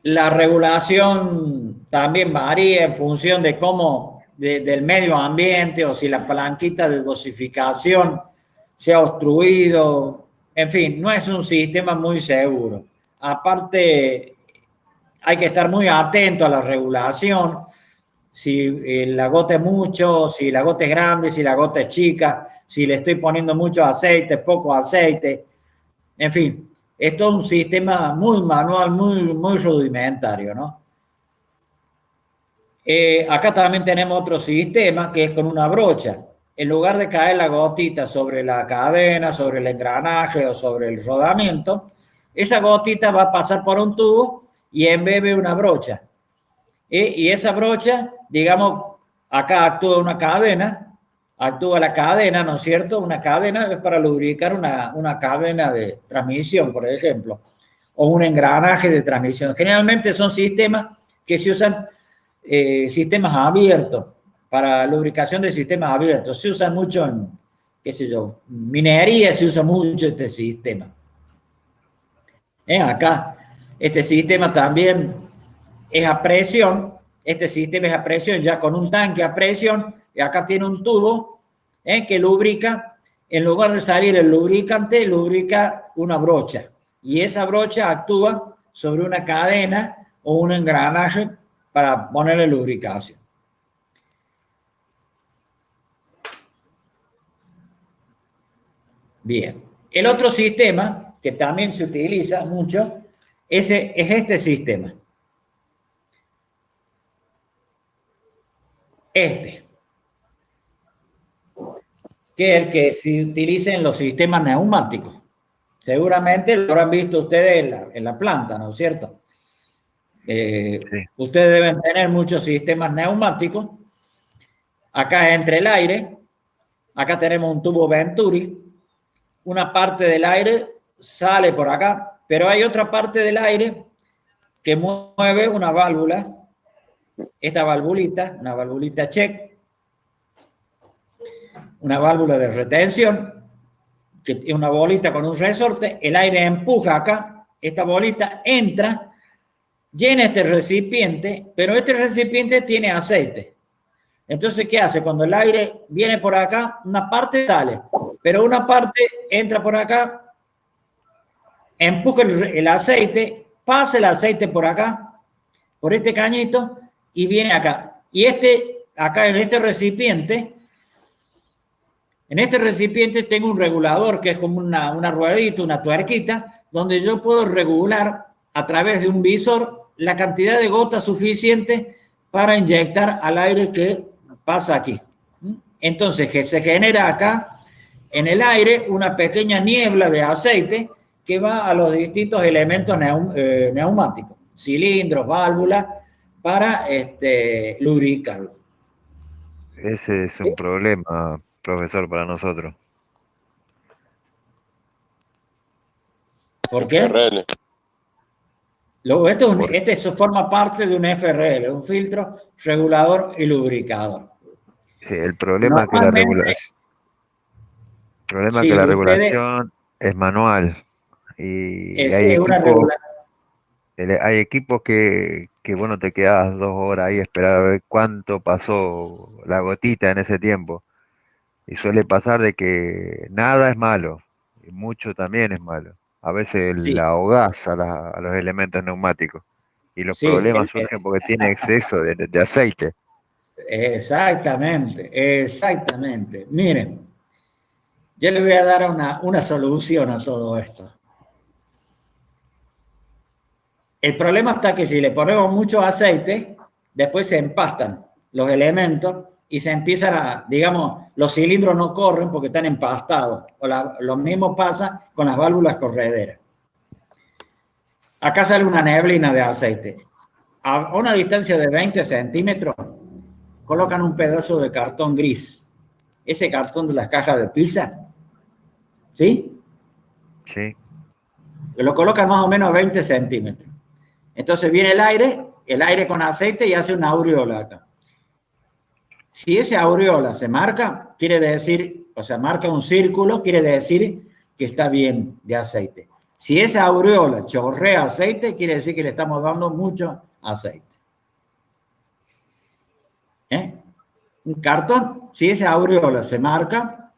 La regulación también varía en función de cómo, del medio ambiente, o si la palanquita de dosificación se ha obstruido. En fin, no es un sistema muy seguro. Aparte, hay que estar muy atento a la regulación. Si la gota es mucho, si la gota es grande, si la gota es chica, si le estoy poniendo mucho aceite, poco aceite. En fin, esto es un sistema muy manual, muy rudimentario, ¿no? Acá también tenemos otro sistema que es con una brocha. En lugar de caer la gotita sobre la cadena, sobre el engranaje o sobre el rodamiento, esa gotita va a pasar por un tubo y embebe una brocha. Y esa brocha, digamos, acá actúa la cadena, ¿no es cierto? Una cadena es para lubricar una cadena de transmisión, por ejemplo, o un engranaje de transmisión. Generalmente son sistemas que se usan, sistemas abiertos, para lubricación de sistemas abiertos. Se usa mucho en, qué sé yo, minería se usa mucho este sistema. Acá, este sistema también es a presión. Este sistema es a presión, ya con un tanque a presión, y acá tiene un tubo que lubrica. En lugar de salir el lubricante, lubrica una brocha. Y esa brocha actúa sobre una cadena o un engranaje para ponerle lubricación. Bien. El otro sistema que también se utiliza mucho es este sistema. Que es el que se utiliza en los sistemas neumáticos. Seguramente lo habrán visto ustedes en la planta, ¿no es cierto? Sí. Ustedes deben tener muchos sistemas neumáticos. Acá entra el aire. Acá tenemos un tubo Venturi. Una parte del aire sale por acá, pero hay otra parte del aire que mueve una válvula, esta valvulita, una valvulita check, una válvula de retención, que es una bolita con un resorte, el aire empuja acá, esta bolita entra, llena este recipiente, pero este recipiente tiene aceite. Entonces, ¿qué hace? Cuando el aire viene por acá, una parte sale, pero una parte entra por acá, empuja el aceite, pasa el aceite por acá, por este cañito, y viene acá. Y acá en este recipiente tengo un regulador que es como una ruedita, una tuerquita, donde yo puedo regular a través de un visor la cantidad de gotas suficiente para inyectar al aire que pasa aquí. Entonces, que se genera acá en el aire una pequeña niebla de aceite que va a los distintos elementos neumáticos, cilindros, válvulas, para lubricarlo. Ese es un problema, profesor, para nosotros. ¿Por qué? FRL. Luego, eso forma parte de un FRL, un filtro regulador y lubricador. Sí, el problema es que la regulación es manual y hay equipos que bueno, te quedas 2 horas ahí a esperar a ver cuánto pasó la gotita en ese tiempo. Y suele pasar de que nada es malo, y mucho también es malo. A veces la ahogás a los elementos neumáticos y los problemas surgen porque tiene exceso de aceite. Exactamente. Miren, yo le voy a dar una solución a todo esto. El problema está que si le ponemos mucho aceite, después se empastan los elementos y se empiezan los cilindros no corren porque están empastados. Lo mismo pasa con las válvulas correderas. Acá sale una neblina de aceite. A una distancia de 20 centímetros, colocan un pedazo de cartón gris. Ese cartón de las cajas de pizza. ¿Sí? Sí. Lo colocan más o menos a 20 centímetros. Entonces viene el aire con aceite y hace una aureola acá. Si esa aureola se marca, marca un círculo, quiere decir que está bien de aceite. Si esa aureola chorrea aceite, quiere decir que le estamos dando mucho aceite. Un cartón, si esa aureola se marca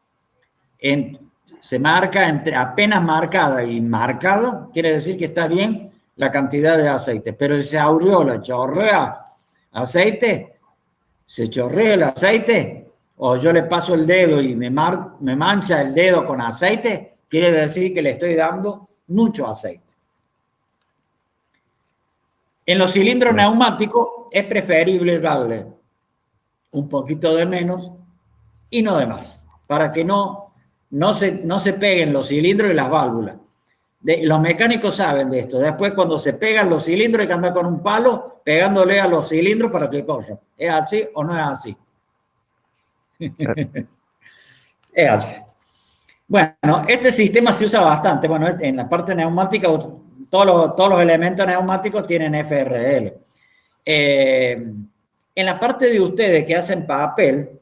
entre apenas marcada y marcado, quiere decir que está bien la cantidad de aceite. Pero si esa aureola chorrea aceite, se chorrea el aceite, o yo le paso el dedo y me mancha el dedo con aceite, quiere decir que le estoy dando mucho aceite. En los cilindros neumáticos es preferible darle un poquito de menos y no de más, para que no se peguen los cilindros y las válvulas. Los mecánicos saben de esto. Después, cuando se pegan los cilindros, hay que andar con un palo pegándole a los cilindros para que corran. ¿Es así o no es así? Es así. Bueno, este sistema se usa bastante. Bueno, en la parte neumática, todos los elementos neumáticos tienen FRL. En la parte de ustedes que hacen papel,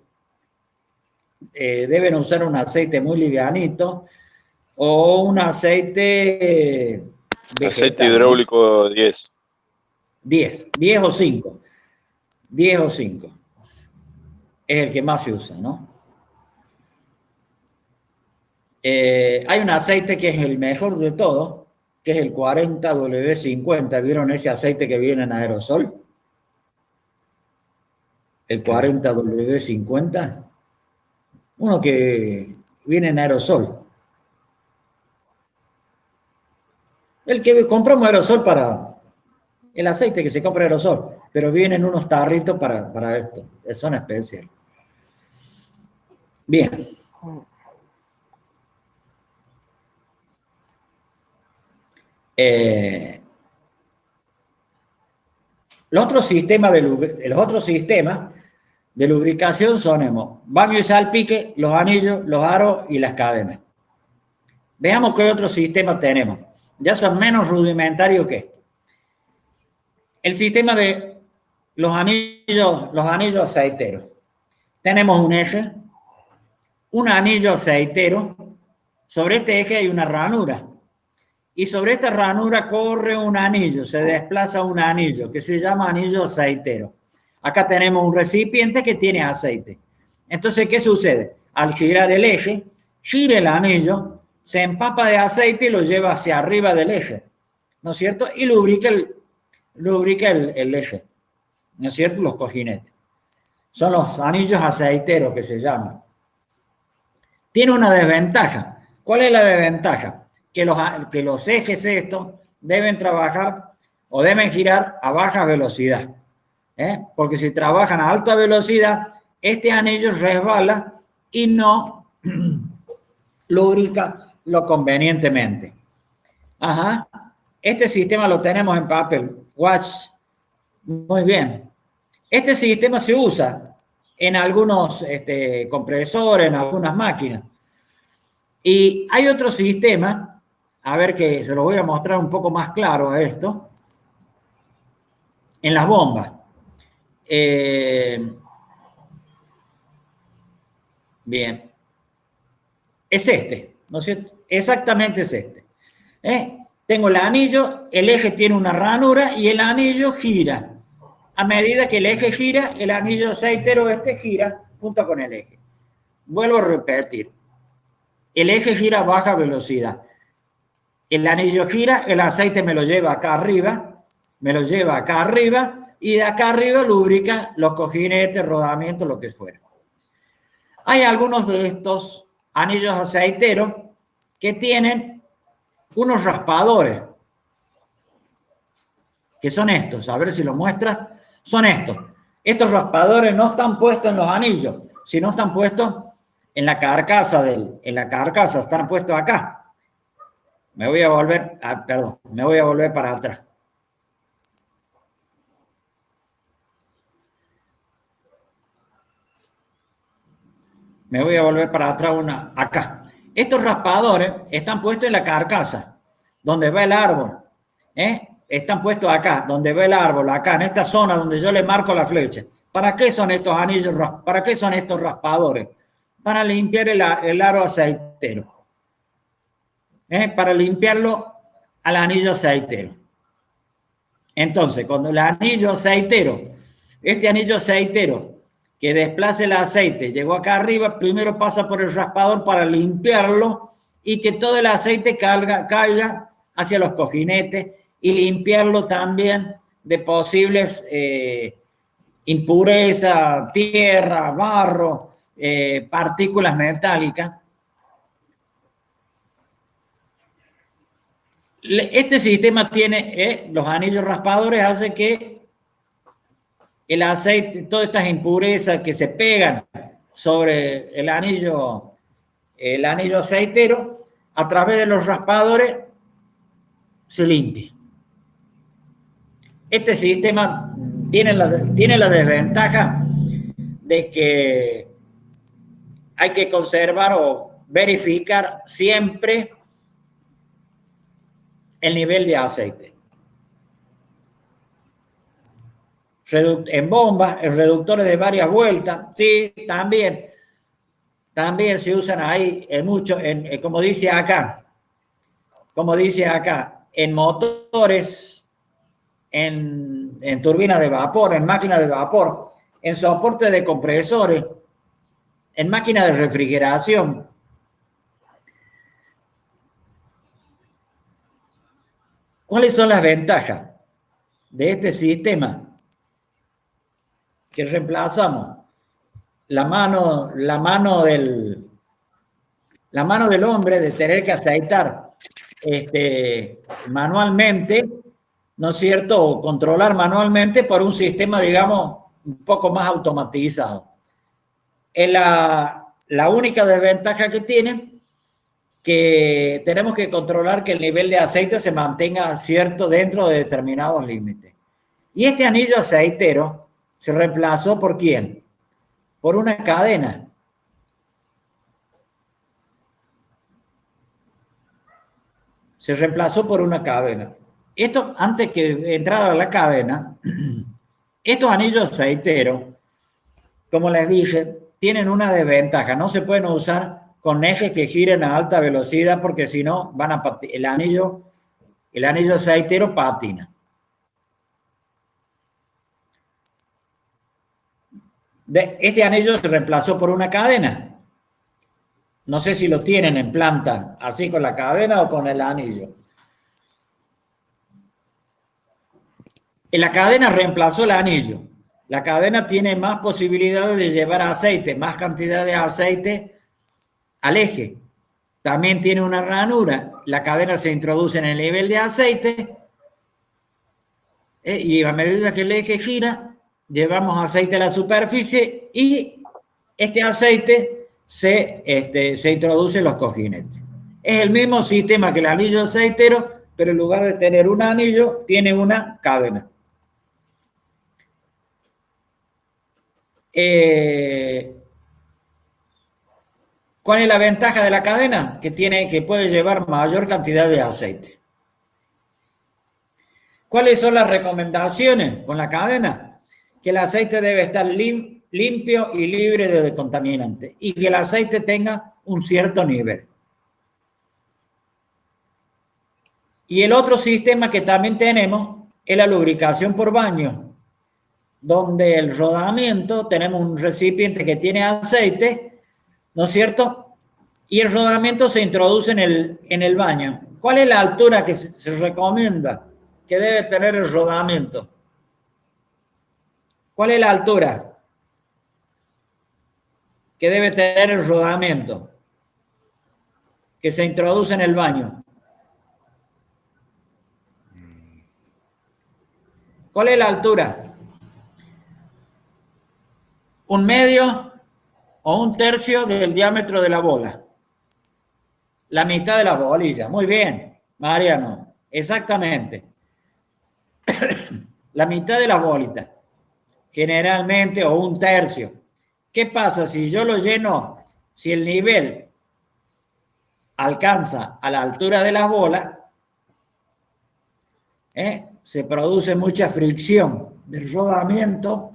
deben usar un aceite muy livianito o un aceite vegetal. Aceite hidráulico 10. 10 o 5. 10 o 5. Es el que más se usa, ¿no? Hay un aceite que es el mejor de todos, que es el 40W50. ¿Vieron ese aceite que viene en aerosol? El 40W50. Uno que viene en aerosol. El que compramos aerosol para el aceite que se compra aerosol, pero vienen unos tarritos para esto. Son especiales. Bien. Los otros sistemas de lubricación son baño y salpique, los anillos, los aros y las cadenas. Veamos qué otro sistema tenemos. Ya son menos rudimentarios que esto. el sistema de los anillos aceiteros. Tenemos un eje, un anillo aceitero, sobre este eje hay una ranura, y sobre esta ranura corre un anillo, se desplaza un anillo, que se llama anillo aceitero. Acá tenemos un recipiente que tiene aceite. Entonces, ¿qué sucede? Al girar el eje, gira el anillo, se empapa de aceite y lo lleva hacia arriba del eje, ¿no es cierto? Y lubrica el eje, ¿no es cierto? Los cojinetes. Son los anillos aceiteros que se llaman. Tiene una desventaja. ¿Cuál es la desventaja? Que los ejes estos deben trabajar o deben girar a baja velocidad. Porque si trabajan a alta velocidad, este anillo resbala y no lubrica lo convenientemente. Ajá. Este sistema lo tenemos en papel. Watch. Muy bien. Este sistema se usa en algunos compresores, en algunas máquinas. Y hay otro sistema, a ver que se lo voy a mostrar un poco más claro a esto, en las bombas. Bien. Es este, ¿no es cierto? Exactamente es este. Tengo el anillo, el eje tiene una ranura y el anillo gira. A medida que el eje gira, el anillo aceitero gira junto con el eje. Vuelvo a repetir. El eje gira a baja velocidad. El anillo gira, el aceite me lo lleva acá arriba, y de acá arriba lubrica los cojinetes, rodamientos, lo que fuera. Hay algunos de estos anillos aceiteros que tienen unos raspadores, que son estos, a ver si lo muestra, son estos. Estos raspadores no están puestos en los anillos, sino están puestos en la carcasa, están puestos acá. Me voy a volver para atrás. Me voy a volver para atrás acá. Estos raspadores están puestos en la carcasa, donde va el árbol. Están puestos acá, donde va el árbol, acá, en esta zona donde yo le marco la flecha. ¿Para qué son estos anillos? ¿Para qué son estos raspadores? Para limpiar el aro aceitero. Para limpiarlo al anillo aceitero. Entonces, cuando el anillo aceitero, este anillo aceitero que desplace el aceite, llegó acá arriba, primero pasa por el raspador para limpiarlo y que todo el aceite caiga hacia los cojinetes y limpiarlo también de posibles impurezas, tierra, barro, partículas metálicas. Este sistema tiene los anillos raspadores, hace que el aceite, todas estas impurezas que se pegan sobre el anillo aceitero, a través de los raspadores se limpia. Este sistema tiene la desventaja de que hay que conservar o verificar siempre el nivel de aceite. En bombas, en reductores de varias vueltas, sí, también se usan ahí en muchos, como dice acá, en motores, en turbinas de vapor, en máquinas de vapor, en soporte de compresores, en máquinas de refrigeración. ¿Cuáles son las ventajas de este sistema? Que reemplazamos la mano del hombre de tener que aceitar manualmente, ¿no es cierto? O controlar manualmente por un sistema, digamos, un poco más automatizado. Es la única desventaja que tiene, que tenemos que controlar que el nivel de aceite se mantenga cierto dentro de determinados límites. Y este anillo aceitero se reemplazó ¿por quién? Por una cadena. Se reemplazó por una cadena. esto, antes que entrar a la cadena, estos anillos aceiteros, como les dije, tienen una desventaja. No se pueden usar con ejes que giren a alta velocidad porque si no, el anillo aceitero patina. Este anillo se reemplazó por una cadena. No sé si lo tienen en planta, así con la cadena o con el anillo. La cadena reemplazó el anillo. La cadena tiene más posibilidades de llevar aceite, más cantidad de aceite al eje. También tiene una ranura. La cadena se introduce en el nivel de aceite y a medida que el eje gira, llevamos aceite a la superficie y este aceite se introduce en los cojinetes. Es el mismo sistema que el anillo aceitero, pero en lugar de tener un anillo, tiene una cadena. ¿Cuál es la ventaja de la cadena? Que puede llevar mayor cantidad de aceite. ¿Cuáles son las recomendaciones con la cadena? Que el aceite debe estar limpio y libre de contaminantes y que el aceite tenga un cierto nivel. Y el otro sistema que también tenemos es la lubricación por baño, donde el rodamiento, tenemos un recipiente que tiene aceite, ¿no es cierto? Y el rodamiento se introduce en el baño. ¿Cuál es la altura que se recomienda que debe tener el rodamiento? ¿Cuál es la altura que debe tener el rodamiento que se introduce en el baño? ¿Cuál es la altura? ¿Un medio o un tercio del diámetro de la bola? La mitad de la bolilla. Muy bien, Mariano. Exactamente. La mitad de la bolita. Generalmente, o un tercio. ¿Qué pasa si yo lo lleno? Si el nivel alcanza a la altura de la bola, se produce mucha fricción del rodamiento.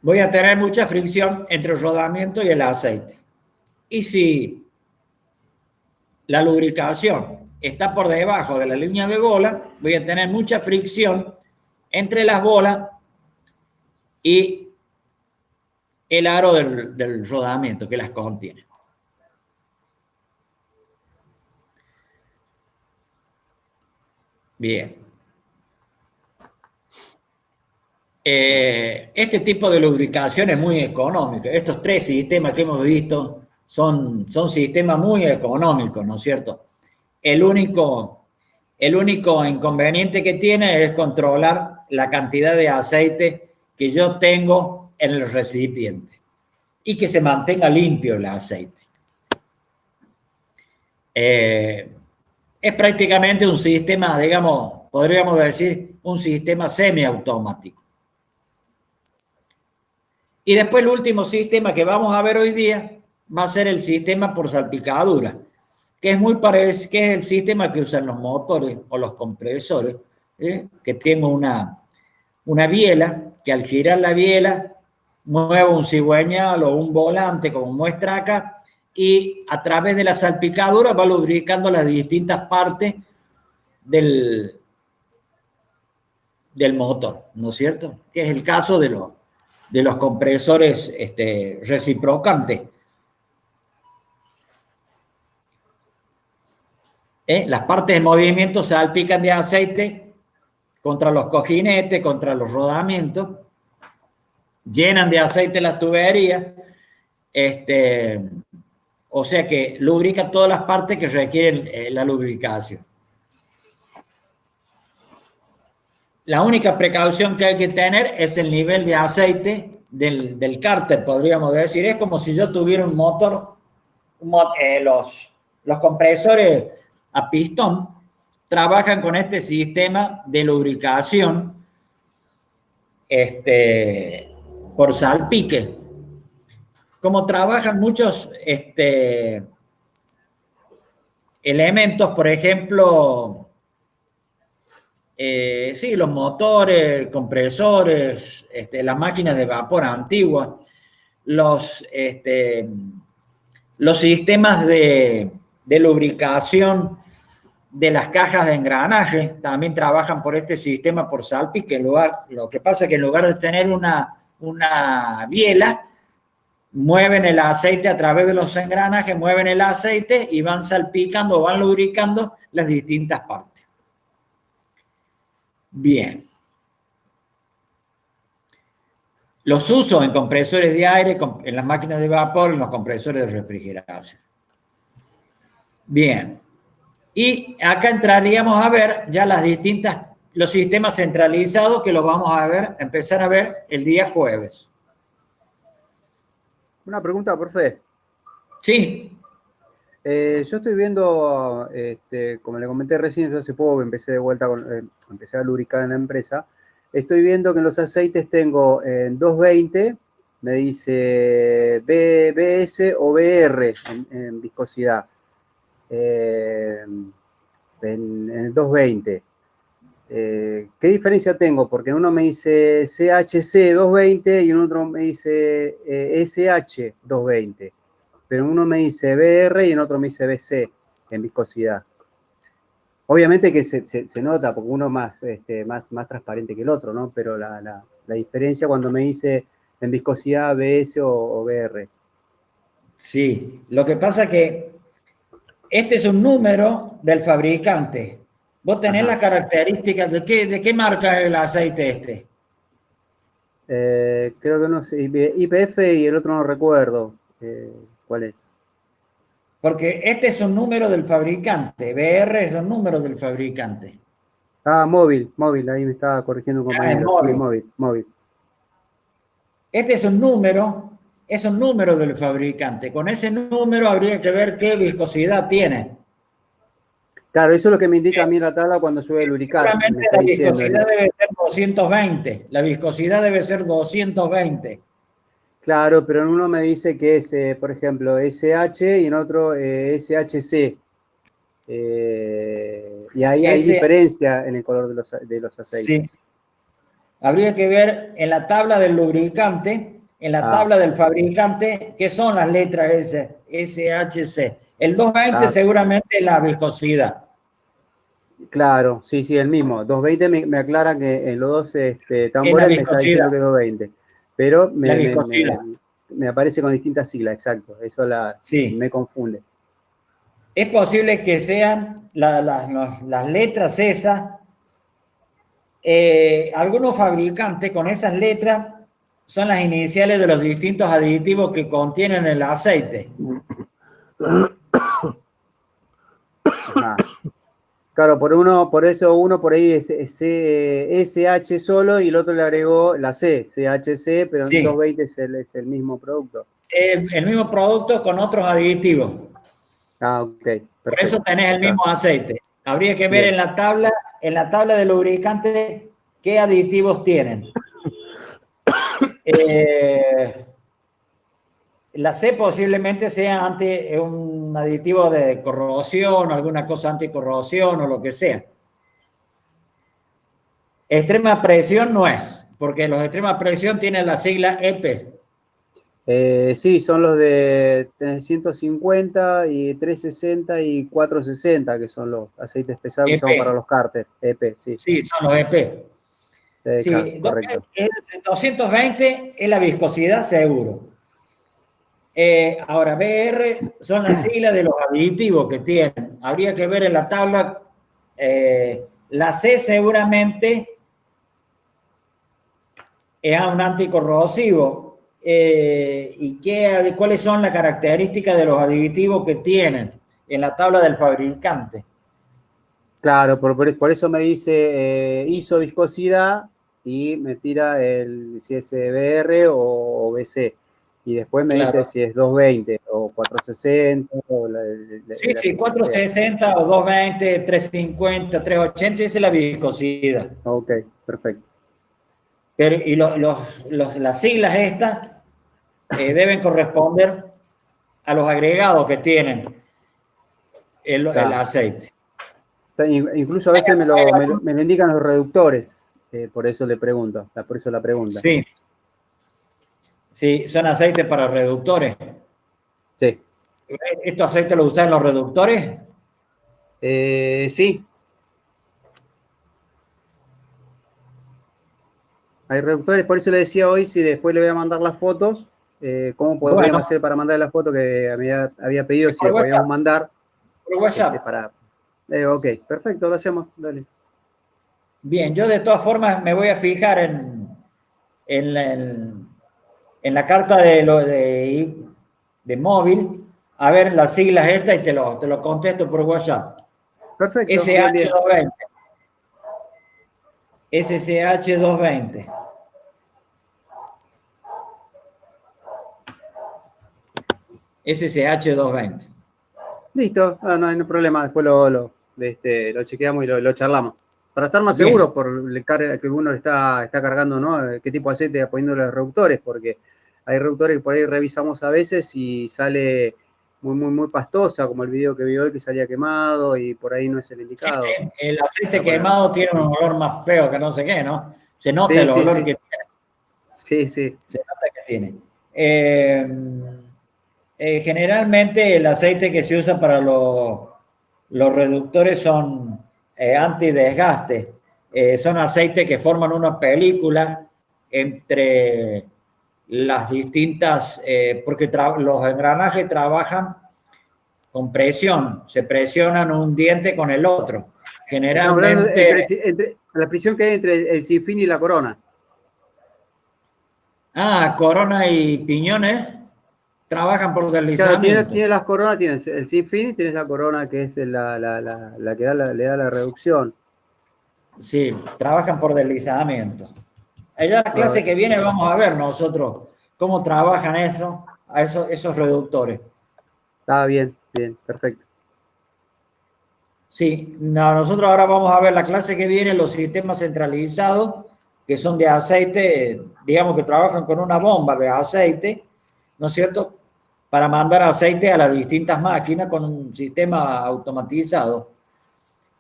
Voy a tener mucha fricción entre el rodamiento y el aceite. Y si la lubricación está por debajo de la línea de bola, voy a tener mucha fricción entre las bolas y el aro del rodamiento que las contiene. Bien. Este tipo de lubricación es muy económico. Estos tres sistemas que hemos visto son sistemas muy económicos, ¿no es cierto? El único inconveniente que tiene es controlar la cantidad de aceite que yo tengo en el recipiente y que se mantenga limpio el aceite. Es prácticamente un sistema, digamos, podríamos decir, un sistema semiautomático. Y después el último sistema que vamos a ver hoy día va a ser el sistema por salpicadura, que es muy parecido, que es el sistema que usan los motores o los compresores, que tengo una biela, que al girar la biela muevo un cigüeñal o un volante, como muestra acá, y a través de la salpicadura va lubricando las distintas partes del motor, ¿no es cierto? Que es el caso de los compresores reciprocantes. Las partes de movimiento se salpican de aceite contra los cojinetes, contra los rodamientos, llenan de aceite las tuberías, o sea que lubrica todas las partes que requieren la lubricación. La única precaución que hay que tener es el nivel de aceite del cárter, podríamos decir. Es como si yo tuviera un motor, los compresores a pistón trabajan con este sistema de lubricación por salpique. como trabajan muchos elementos, por ejemplo, sí, los motores, compresores, las máquinas de vapor antiguas, los sistemas de lubricación de las cajas de engranaje también trabajan por este sistema por salpique. Lo que pasa es que en lugar de tener una biela, mueven el aceite a través de los engranajes, mueven el aceite y van salpicando o van lubricando las distintas partes. Bien. Los usos en compresores de aire, en las máquinas de vapor, en los compresores de refrigeración. Bien. Y acá entraríamos a ver ya los sistemas centralizados que los vamos a empezar a ver el día jueves. Una pregunta, profe. Sí. Yo estoy viendo, como le comenté recién, yo hace poco empecé de vuelta, empecé a lubricar en la empresa. Estoy viendo que en los aceites tengo en 220, me dice BS o BR en viscosidad. En el 220. ¿Qué diferencia tengo? Porque uno me dice CHC 220 y en otro me dice SH 220. Pero uno me dice BR y en otro me dice BC en viscosidad. Obviamente que se nota porque uno más transparente que el otro, ¿no? Pero la diferencia cuando me dice en viscosidad BS o BR. Sí, lo que pasa es que este es un número del fabricante. Vos tenés las características de qué marca es el aceite este. Creo que no sé, IPF y el otro no recuerdo. ¿Cuál es? Porque este es un número del fabricante. BR es un número del fabricante. Ah, móvil, ahí me estaba corrigiendo un compañero. Móvil. Sí, móvil. Este es un número del fabricante. Con ese número habría que ver qué viscosidad tiene. Claro, eso es lo que me indica a mí la tabla cuando yo voy a lubricar. Seguramente la viscosidad debe ser 220. La viscosidad debe ser 220. Claro, pero en uno me dice que es, por ejemplo, SH y en otro SHC. Y ahí hay diferencia en el color de los aceites. Sí. Habría que ver en la tabla del lubricante, en la tabla del fabricante, qué son las letras SHC. El 220 seguramente es la viscosidad. Claro, sí, el mismo. 220 me aclara que en los dos tambores me está diciendo que es 220. Pero me aparece con distintas siglas, exacto. Eso me confunde. Es posible que sean las letras esas. Algunos fabricantes con esas letras son las iniciales de los distintos aditivos que contienen el aceite. Claro, por eso uno por ahí es SH solo y el otro le agregó la C, CHC, pero en 220 es el mismo producto. El mismo producto con otros aditivos. Ok. Perfecto. Por eso tenés el mismo aceite. Habría que ver en la tabla de lubricante qué aditivos tienen. La C posiblemente sea un aditivo de corrosión, alguna cosa anticorrosión o lo que sea. Extrema presión no es, porque los extrema presión tienen la sigla EP. Sí, son los de 350 y 360 y 460, que son los aceites pesados que usamos para los cárter. EP, sí. Sí, son los EP. Sí, claro, correcto. El 220 es la viscosidad seguro. Ahora, BR son las siglas de los aditivos que tienen. Habría que ver en la tabla. La C seguramente es un anticorrosivo. ¿Y cuáles son las características de los aditivos que tienen en la tabla del fabricante? Claro, por eso me dice ISO viscosidad y me tira si es BR o BC. Y después me dice si es 220 o 460. Sí, 460 o 220, 350, 380, esa es la viscosidad. Ok, perfecto. Pero, y las siglas estas deben corresponder a los agregados que tienen el aceite. Incluso a veces me lo indican los reductores, por eso le pregunto, por eso la pregunta. Sí. Sí, son aceites para reductores. Sí. ¿Estos aceites los usan los reductores? Sí. Hay reductores, por eso le decía hoy, si después le voy a mandar las fotos, cómo podríamos hacer para mandar la foto que había pedido, si le podíamos mandar. Por WhatsApp. Ok, perfecto, lo hacemos, dale. Bien, yo de todas formas me voy a fijar en la carta de móvil, a ver las siglas estas y te lo contesto por WhatsApp. Perfecto. SH220. SCH220. SCH220. Listo, no hay problema, después lo chequeamos y lo charlamos. Para estar más seguros por el carga que uno está cargando, ¿no? Qué tipo de aceite poniendo los reductores, porque hay reductores que por ahí revisamos a veces y sale muy pastosa, como el video que vi hoy que salía quemado y por ahí no es el indicado. Sí, el aceite quemado tiene un olor más feo que no sé qué, ¿no? Se nota el olor que tiene. Sí. Se nota que tiene. Generalmente el aceite que se usa para los reductores son antidesgaste. Son aceites que forman una película entre las distintas, porque los engranajes trabajan con presión, se presionan un diente con el otro. Generalmente... Entre la presión que hay entre el sinfín y la corona. Corona y piñones trabajan por deslizamiento. Claro, tiene las coronas, tienes el sinfín y tienes la corona que es la que le da la reducción. Sí, trabajan por deslizamiento. Allá la clase que viene vamos a ver nosotros cómo trabajan esos reductores. Está bien, perfecto. Sí, nosotros ahora vamos a ver la clase que viene los sistemas centralizados, que son de aceite, digamos que trabajan con una bomba de aceite, ¿no es cierto?, para mandar aceite a las distintas máquinas con un sistema automatizado.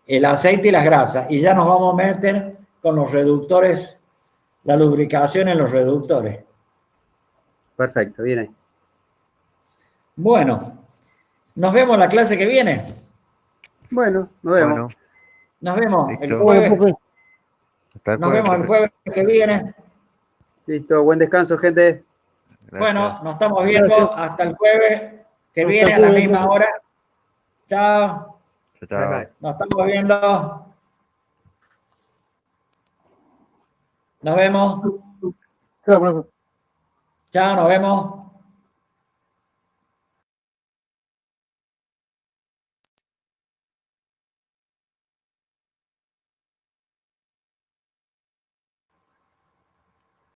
El aceite y las grasas. Y ya nos vamos a meter con los reductores, la lubricación en los reductores. Perfecto, bien ahí. Bueno, nos vemos la clase que viene. Bueno, nos vemos. Bueno, nos vemos listo. el jueves. Nos vemos el jueves que viene. Listo, buen descanso, gente. Gracias. Bueno, nos estamos viendo hasta el jueves que viene a la misma hora. Chao. Chao. Nos estamos viendo. Nos vemos. Chao, nos vemos.